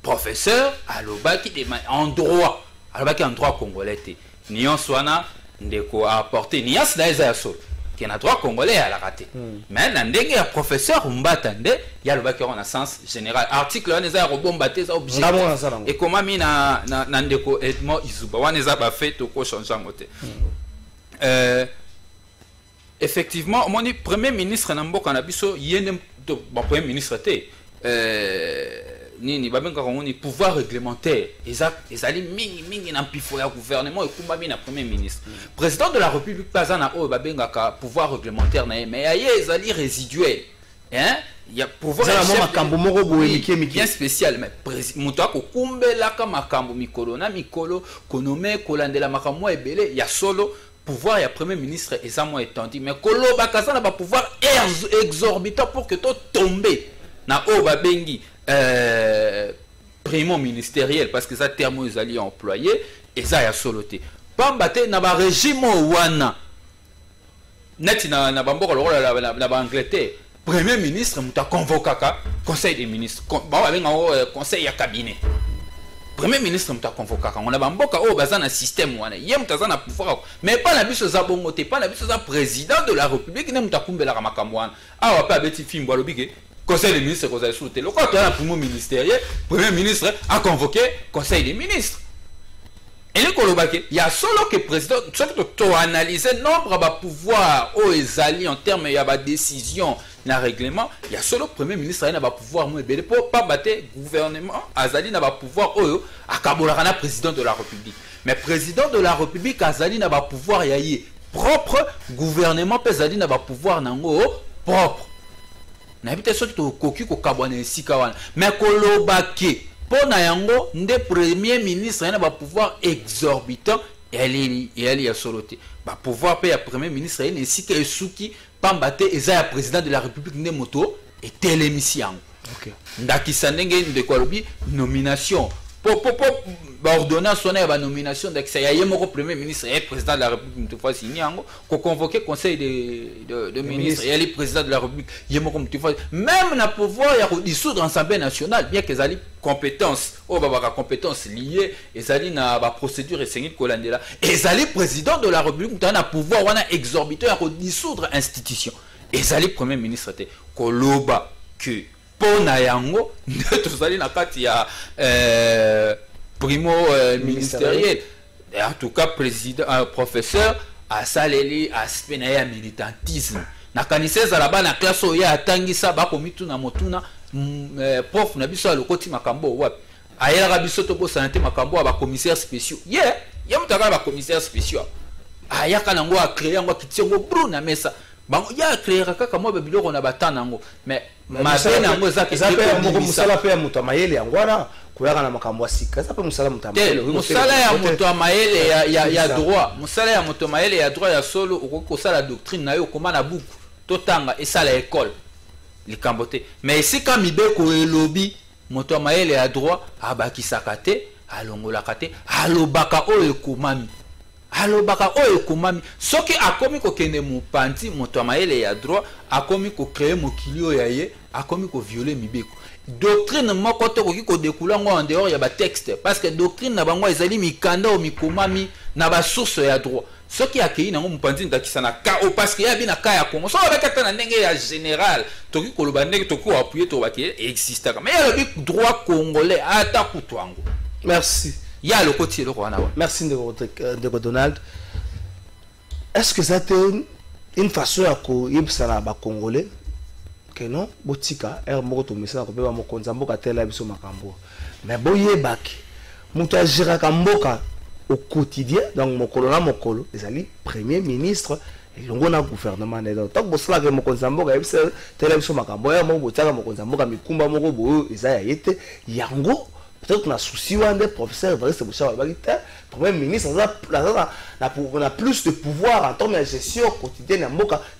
professeur alobaki en droit alobaki en droit congolais te nion swana ndeko apporter nias na eza so qui a droit congolais à la raté. Mais il y a professeur Mbata il y a le en sens général. Article on est à rebombater ça objectif. Et comment mi na ndeko Edmond Izuba on est à fait au changer moté. Effectivement, mon premier ministre Namboka na biso yene premier ministre té ni babenga ni pouvoir réglementaire ezali mingi na pifo ya gouvernement et kumba na premier ministre président de la république pazana o babenga ka pouvoir réglementaire na mais aye ezali résiduel hein il y a pouvoir makambo moko boye bien spécial mais muto akokumbela ka makambo mikolo na mikolo konome kolandela makambo ebele ya solo pouvoir ya premier ministre ezamo étendu mais koloba kazana ba pouvoir exorbitant pour que to tomber na o babengi primo ministériel parce que ça terme ils allaient employer et ça y a soloté pambate na ba régime wana neti na bamboka la Angleterre premier ministre muta convocaka conseil des ministres ba benga conseil ya cabinet premier ministre muta convocaka on a bamboka o baza na système wana yem taza na pouvoir mais pas na biso za bongote pas na biso za président de la république ne muta kumbela ka makambo wana awa pa beti fimbo alobike conseil des ministres vous avez sauté le quand on a premier ministériel premier ministre a convoqué conseil des ministres et le kolobake il y a solo que président tu analyser nombre de pouvoir aux ezali en termes ya ba décision na règlement il y a solo premier ministre na ba pouvoir mo ebele pour pas battre gouvernement azali na ba pouvoir oyo akabolaka na président de la république mais président de la république azali na ba pouvoir ya ye propre gouvernement azali na ba pouvoir nango propre na bité soki to koki ko kabwana esika wana mais kolobake pona yango nde premier ministre na ba pouvoir exorbitant elle ya soloté ba pouvoir pe ya premier ministre ene esika esuki pambate eza ya président de la république ne moto et télémission yango OK ndakisa ndenge ndeko lobi nomination ordonnance on a nomination d'accès ya yemoko premier ministre et président de la république mutufwa signé yango ko convoquer conseil de ministres et le président de la république yemoko mutufwa même na pouvoir ya dissoudre l'Assemblée nationale bien qu'ils aient compétence ou ba compétence liée ezali na ba procédure esengit kolandela ezali président de la république mutana pouvoir wana exorbitant ya dissoudre institution ezali premier ministre te koloba que pona yango tozali na kati ya primo ministériel en tout cas président professeur asaleli aspect na ya militantisme na kanisa za bana classe oya atangisa bako mituna motuna prof na biso alokoti makambo wapi ayela biso to bo santé makambo ba commissaires spéciaux ye mutaka ba commissaires spéciaux ayaka nango a créer ngo kitiongo bru na mesa bango ya créer kaka mo biloko na batana ngo mais matena ngo za pe musala pe muto mayele yangwana kuyaka na makambo asika za pe musala mutamele musala ya muto mayele ya droit musala ya muto mayele ya droit ya solo okoko sala doctrine na yo koma na buku totanga esala école likambote mais esika mibeko elobi muto mayele ya droit abakisaka te alongolaka te alobaka oyo ekomami alobaka oyo ekomami soki akomi kokende mopanzi moto mayele ya droit akomi ko créer mokili oyo ya ye akomi ko violer mibeko doctrine moko to koki ko découler ngo en dehors ya ba texte parce que doctrine na bango ezali mikanda o mikomami na ba source ya droit soki akei nango mopanzi ndakisa na ka o parce que ya bina ka ya Congo so ba kata na ndenge ya général toki koloba ndenge toki appuyer to ba ki existe mais ya le droit congolais ata kutwango merci ya le côté le rwanda merci de Donald est-ce que ça une façon à yebisa na ba congolais que non botika moko to message ko ba mokonza mboka tela biso makambo mais boyebaki muto agiraka kamboka au quotidien donc mokolo na mokolo ezali premier ministre elongo na gouvernement na donc tant bosala ke mokonza mboka yebisa tela biso makambo ya moko botaka mokonza mboka mikumba moko boyo eza ya yete yango peut-être qu'on a souci des professeurs premier ministre a plus de pouvoir en termes de gestion quotidienne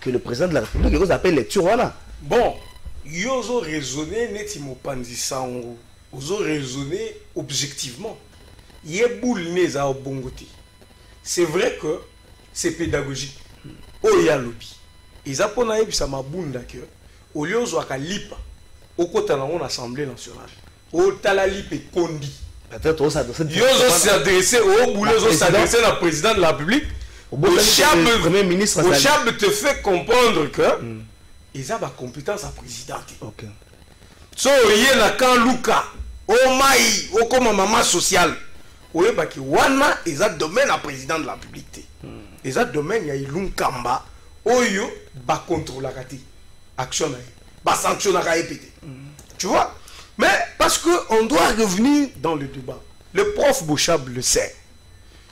que le président de la République et qu'on appelle lecture voilà. Bon, ils ont raisonné netimo pandisango, ils ont raisonné objectivement. C'est vrai que c'est pédagogique. Oh ya lobby. Ils apprennent ça mabunda que au lieu de lipa au côté de l'Assemblée nationale. Au talali pe kondi. Peut-être on s'adresser au boulot, s'adresser au président de la République. Au premier ministre. Au chab te fait comprendre que ils ont la compétence à président. Ok. So il na kan luka, au mai, au comme maman sociale. Au baki wana ils ont domaine à président de la République. Ils ont domaine ya ilunkamba. Oyo ba contrôle la kati. Action na. Ba sanction na répéter. Tu vois? Mais parce qu'on doit revenir dans le débat. Le prof Bouchab le sait.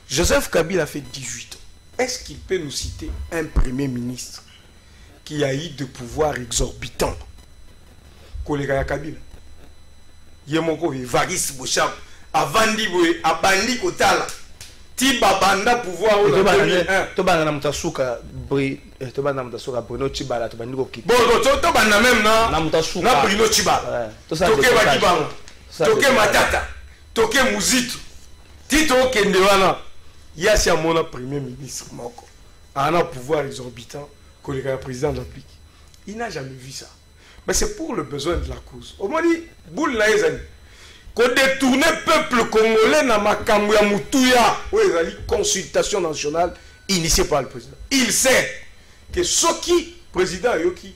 Joseph Kabila a fait 18 ans. Est-ce qu'il peut nous citer un premier ministre qui a eu de pouvoir exorbitant? Kolega Kabila. Yemoko Varis Bouchab. Avandi Boye, Abandi Kotala. Tiba Banda pouvoir au 2001. Tobana Mutasuka Bruno Chibala Bon, Tobana même na Bruno Chibala. Toke Bakibanga. Toke Matata. Toke Muzitu. Tito Kendewana. Yasi Amona premier ministre Moko. A un pouvoir exorbitant que le président de la République. Il n'a jamais vu ça. Mais c'est pour le besoin de la cause. Au moins dit, boule na ezali. Qu'on détourne peuple congolais dans ma Kamouya Moutouya, où il y a une consultation nationale initiée par le président. Il sait que ce qui, président Yoki,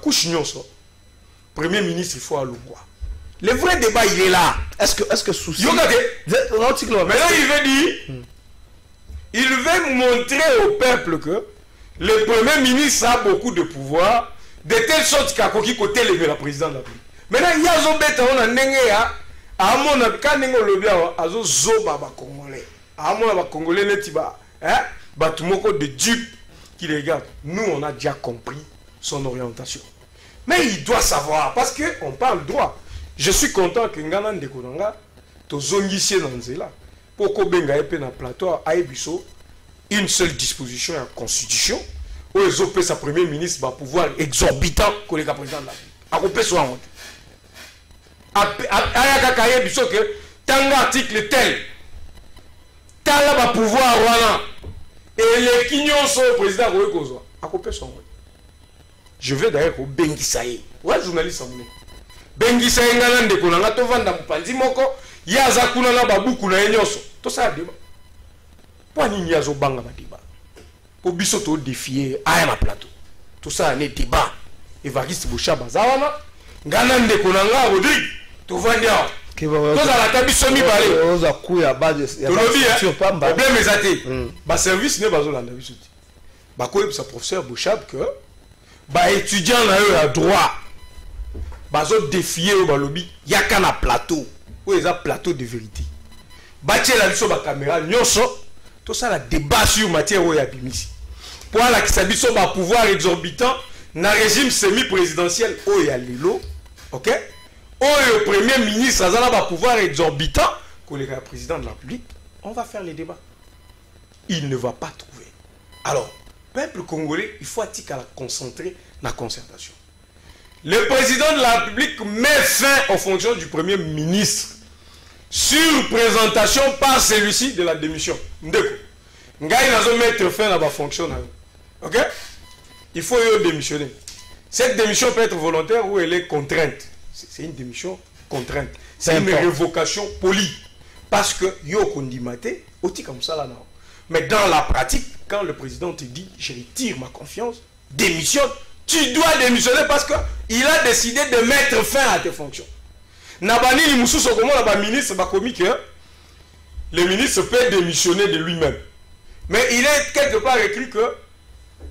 couche nyonso, premier ministre, il faut aller voir. Le vrai débat, il est là. Est-ce que souci. Maintenant, il veut dire, il veut montrer au peuple que le premier ministre a beaucoup de pouvoir, de telle sorte qu'à côté lever la présidente de la République. Maintenant, il y a un bête on a n'engaya à mon akanengo le bien à zo zoba ba congolais à mon ba congolais netiba hein batumoko de dupe qui les regarde. Nous on a déjà compris son orientation. Mais il doit savoir parce que on parle droit. Je suis content que ngana ndekonanga to zongisie na nzela pour ko benga epé na plateau a ebiso une seule disposition la constitution où les opé sa premier ministre va pouvoir exorbitant que le président de la République. A copé soit honte. Ayaka kaye biso que tanga article tel tala ba pouvoir wana et les kignons sont président ko ekozwa akopé son. Je vais d'ailleurs au Bengisaye. Ouais journaliste amune. Bengisaye ngana ndeko na to vanda mupanzi moko yaza kuna na babuku na enyoso. To ça débat. Pour nini yazo banga ba débat. Pour biso to défier aya na plateau. Tout ça n'est débat. Evariste Bouchaba zawana ngana ndeko na nga Rodrigue to vanda. Toza la tabiso mi balé. Oza kuya base ya pamba. Problème ezate. Ba service ne bazo landa biso. Ba ko sa professeur Bouchab que ba étudiant na eux à droit bazo défier au balobi yaka na plateau où ils a plateau de vérité batie la biso ba caméra nyonso tout ça la débat sur matière où ya bimisi pour la ki biso ba pouvoir exorbitant na régime semi présidentiel où ya lelo OK où le premier ministre azala ba pouvoir exorbitant que le président de la République on va faire les débats il ne va pas trouver alors peuple congolais, il faut à la concentrer dans la concertation. Le président de la République met fin aux fonctions du premier ministre sur présentation par celui-ci de la démission. Ndeko. Ngai nazo mettre fin à la fonction. OK? Il faut démissionner. Cette démission peut être volontaire ou elle est contrainte. C'est une démission contrainte. C'est une révocation polie. Parce que yo kondimate, oti comme ça là non. Mais dans la pratique, quand le président te dit je retire ma confiance, démissionne, tu dois démissionner parce qu'il a décidé de mettre fin à tes fonctions. Nabani Moussou comment le ministre va commis que le ministre peut démissionner de lui-même. Mais il est quelque part écrit que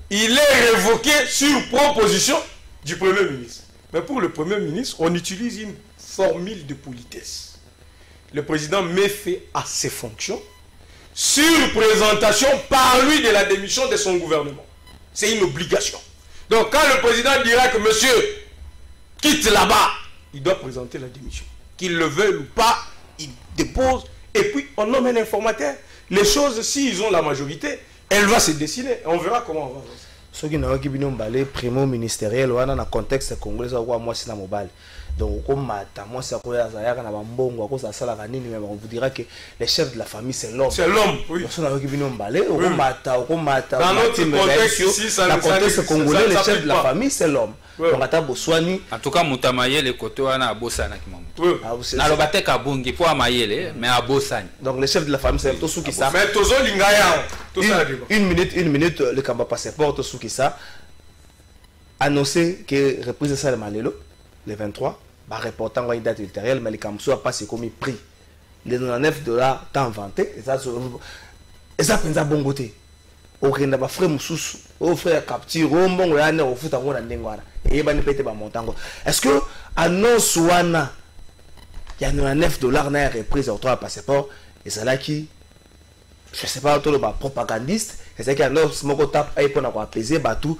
il est révoqué sur proposition du Premier ministre. Mais pour le Premier ministre, on utilise une formule de politesse. Le président met fin à ses fonctions sur présentation par lui de la démission de son gouvernement. C'est une obligation. Donc quand le président dira que monsieur quitte là-bas, il doit présenter la démission. Qu'il le veuille ou pas, il dépose et puis on nomme un informateur. Les choses, s'ils ont la majorité, elle va se dessiner. On verra comment on va avancer. Ceux qui n'ont pas de primo ministériel, dans le contexte congolais, moi c'est mobile. Donc, comme moi c'est on vous dira que les chefs de la famille c'est l'homme. C'est l'homme, oui. Dans notre contexte ici, dans le contexte congolais, les chefs de la famille c'est l'homme. Donc, en tout cas, Moutamaye, les côtés, on a Bossana qui donc, les chefs de la famille c'est tout ce qui ça. Mais une minute, le Kamba passeport, tout ce qui ça. Annoncé que reprise ça le Malélo, le 23, bah reportant une date ultérieure, mais les Kamsou a passé comme prix. Les $99 t'ont inventé, et ça pensa bon côté. Au Kenya, bah frère Moussous, au frère capture, au bon Rana, au foot à Rwanda Ndengwana, et il va ne péter pas montango. Est-ce que annonce Wana, il y a $99 n'a reprise au 3 passeport, et ça là qui, je sais pas, tout le propagandiste, et c'est qu'il y a annonce mon tape pour avoir apaiser, bah tout.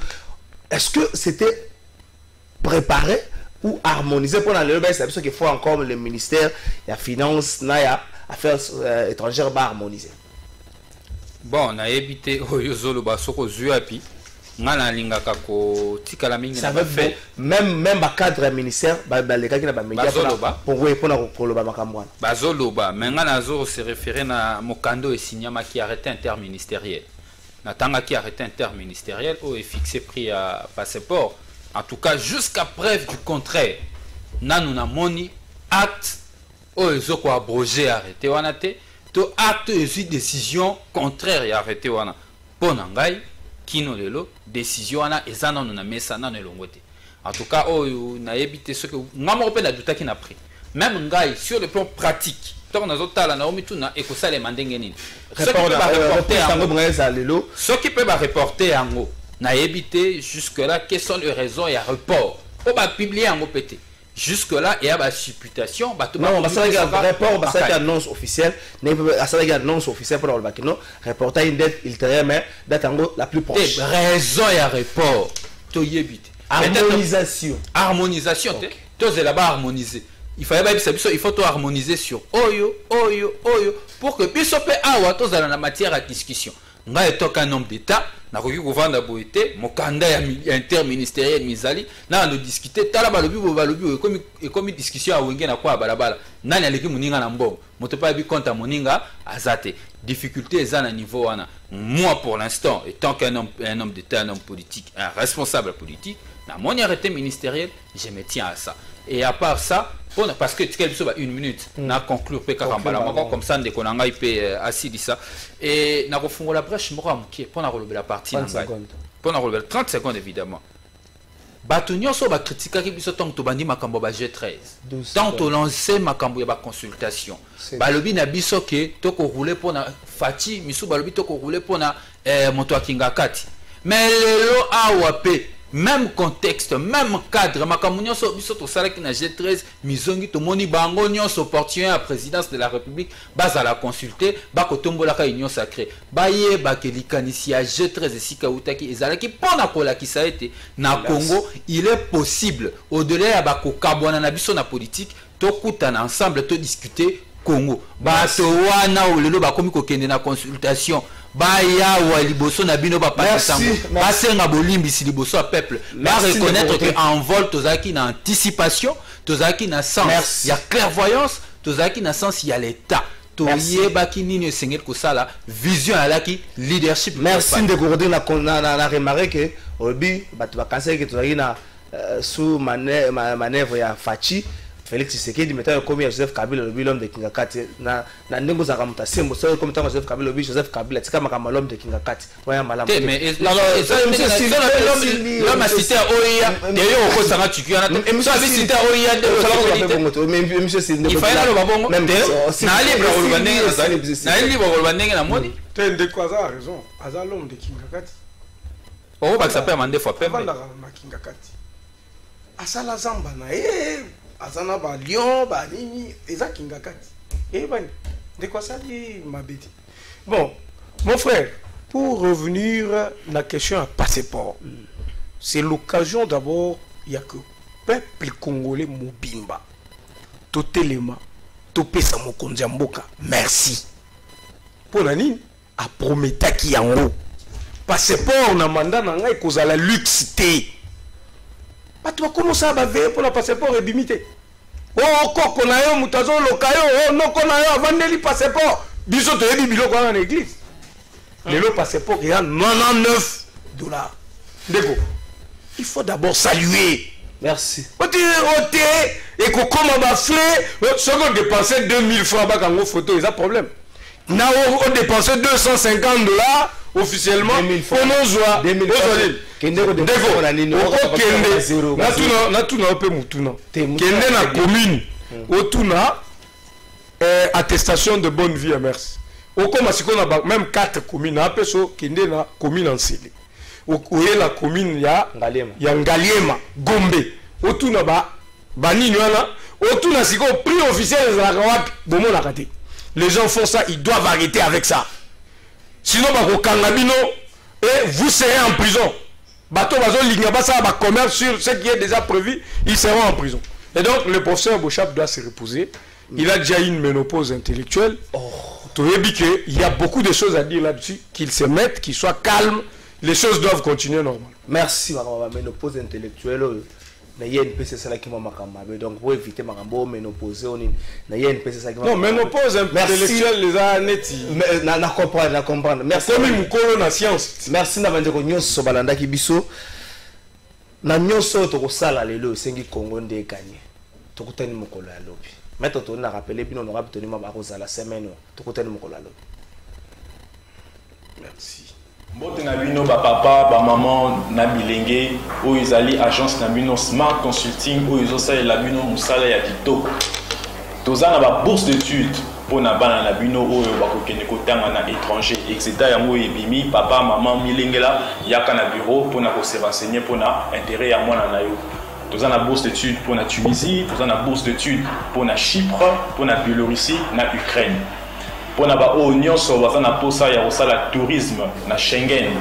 Est-ce que c'était préparé ou harmonisé pour la loi? C'est pour qu'il faut encore le ministère de la Finance, de l'Affaires étrangères, harmoniser. Bon, on a évité Oyozolo Basoko Zuapi. Ça veut faire même le cadre ministère, les gars qui n'ont pas médias pour le Bamakambouan. Bazoloba, mais on se référé à Mokando et Signama qui arrêté interministériel. Natanga qui arrêté interministériel ou est fixé prix à passeport. En tout cas, jusqu'à preuve du contraire, nous avons moni acte ou ils ont abrogé arrêté wanate, to acte et décision contraire et arrêté wana. Ponangai, kino lelo, décision wana ezana nous na mesa na nelongote. En tout cas, on a évité ce que maman open la douta qui n'a pris. Même ngai sur le plan pratique. Donc nous avons la norme tout na écossais les mandengeni. Ce qui peut reporter en haut, n'a évité jusque là quelles sont les raisons et report. On va publier en OPT. Jusque là il y a la supputation. Non, parce qu'il y a un report, parce qu'il y a une annonce officielle. Il y a une annonce officielle pour le Bakino. Reporter une dette ultérieure, mais date en haut la plus proche. Raison et report. Harmonisation. Harmonisation. Tous est là-bas harmonisé. Il faut tout harmoniser sur Oyo pour que puisse avoir tous dans la matière à discussion. Nous avons un homme d'État, nous avons un boité, mon candidat interministériel Mizali, nous avons discuté, comme une discussion à Wingen à quoi balabala, nous avons dit Moninga Nambo, nous n'avons pas vu compte à Moninga Azate. Difficulté est à un niveau. Moi pour l'instant, étant qu'un homme d'État, un homme politique, un responsable politique, dans mon arrêté ministériel, je me tiens à ça. Et à part ça, parce que tu as une minute, on a conclu comme ça, on a assis ça. Et on a refondé la brèche, pour la partie. 30 secondes évidemment. Batonio so ba critiquer ki biso tant to bandi makambo ba G13. Tant to lancer makambo ya ba consultation. Balobi na biso ke to ko rouler pour na Fati, misu balobi to ko rouler pour na moto akinga kati. Mais lelo awape même contexte, même cadre, makambo nyonso biso to sala ki na G13 mizongi to moni bango nyonso portien à présidence de la République base à la consulter ba ko tombola ka union sacrée. Ba ye ba ke likanisi ya G13 esika utaki ezalaki pona kola ki sa été na Congo, il est possible au-delà ya ba ko kabwana na biso na politique to kutana ensemble to discuter Congo. Ba to wana o lelo ba komi ko kende na consultation. Baya wa liboso na bino ba pasango basenga bolimbisi liboso a peuple ba reconnaître que en vol tozaki na anticipation tozaki na sens il y a clairvoyance tozaki na sens il y a l'état toyeba ki nini esengeli kosala vision alaki leadership. Merci de gourder na remarqué que obi batu ba conseil que tozaki na sous manœuvre ya Fati Félix Tshisekedi mettant comme Joseph Kabila l'homme de Kingakati na ndenge za kamuta sembo so comme tant Joseph Kabila Joseph Kabila tika makama l'homme de Kingakati waya malamu mais non l'homme a cité Oya d'ailleurs au sanga tukiana monsieur avait cité Oya mais monsieur c'est il fallait le babongo na libre olbandenge na moni t'es de quoi ça raison aza l'homme de Kingakati oh ba ça peut amender fois pembe na Kingakati asala zamba na azana ba lion ba nini eza Kingakati bani de quoi ça dit ma bête. Bon mon frère, pour revenir à la question à passeport, c'est l'occasion d'abord il y a que peuple congolais mobimba totelema topesa mokonzi mboka merci pour la nini a prometaki yango passeport na mandat na ngai kozala luxe te. Bato commence à baver pour le passeport et bimité. Oh, koko na yo mutazo lokayo, oh non kona yo avandeli passeport. Biso to yebi biloko na l'église. Le passeport il y a $99. Dégo. Il faut d'abord saluer. Merci. Ote et ko koma ba flé, so ko dépenser 2000 francs ba kango photo, il y a problème. Na on dépenser $250 officiellement on ozwa 2000 kende ko défo na nini na tuna pe mutuna kende na commune otuna attestation de bonne vie merci okoma sikona même 4 communes apeso kende na commune en Sili oye la commune ya Ngaliema Gombe otuna ba nini wana otuna siko prix officiel za wapi bomona kati. Les gens font ça, ils doivent arrêter avec ça. Sinon, et vous serez en prison. Bateau commerce sur ce qui est déjà prévu, ils seront en prison. Et donc, le professeur Bochap doit se reposer. Il a déjà une ménopause intellectuelle. Il y a beaucoup de choses à dire là-dessus. Qu'il se mette, qu'il soit calme. Les choses doivent continuer normalement. Merci, ma ménopause intellectuelle. Donc pour éviter ma ménopause non ménopause intellectuelle les aneti na comprendre merci comme mukolo na science merci na bandeko nyonso balanda ki biso na nyonso to kosala lelo sengi Congo nde gagné to kutani mukolo ya lobi maître to na rappeler bino no rappeler ma ba la semaine to kutani mukolo ya lobi. Merci. Mbote na bino ba papa ba maman na bilenge o izali agence na bino Smart Consulting o izosa la bino musala ya kitoko tozana ba bourse d'études pona bana na bino oyo bakokende kotanga na étranger etc. yango ebimi papa maman milengela yaka na bureau pona ko se renseigner pona intérêt ya mwana na yo tozana bourse d'études pona Tunisie tozana bourse d'études pona Chypre pona Biélorussie na Ukraine. Pour na ba nyonso bazana posa ya osala tourisme na Schengen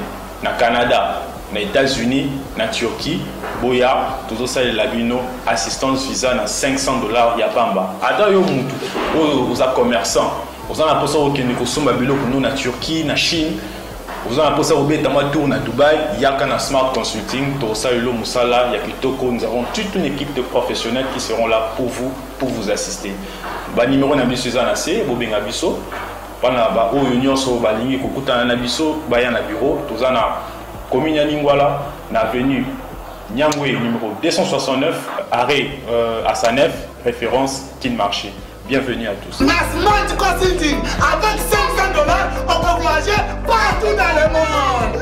na Canada na États-Unis na Turquie boya tozosala la bino assistance visa na $500 ya pamba ata yo mutu oza commerçant ozana posa okende kosomba biloko no na Turquie na Chine ozana posa obeta mwa tour na Dubaï yaka na Smart Consulting tosala lo musala ya kitoko. Nous avons toute une équipe de professionnels qui seront là pour vous assister. Ba numéro na biso za na se bobenga biso pana ba oyo nyonso balingi kokutana na biso baya na bureau tozana commune ya Lingwala na avenue Nyangwe numéro 269 arrêt à Sanef référence Kin Marché. Bienvenue à tous. Na Smart Consulting avec $500 on peut voyager partout dans le monde.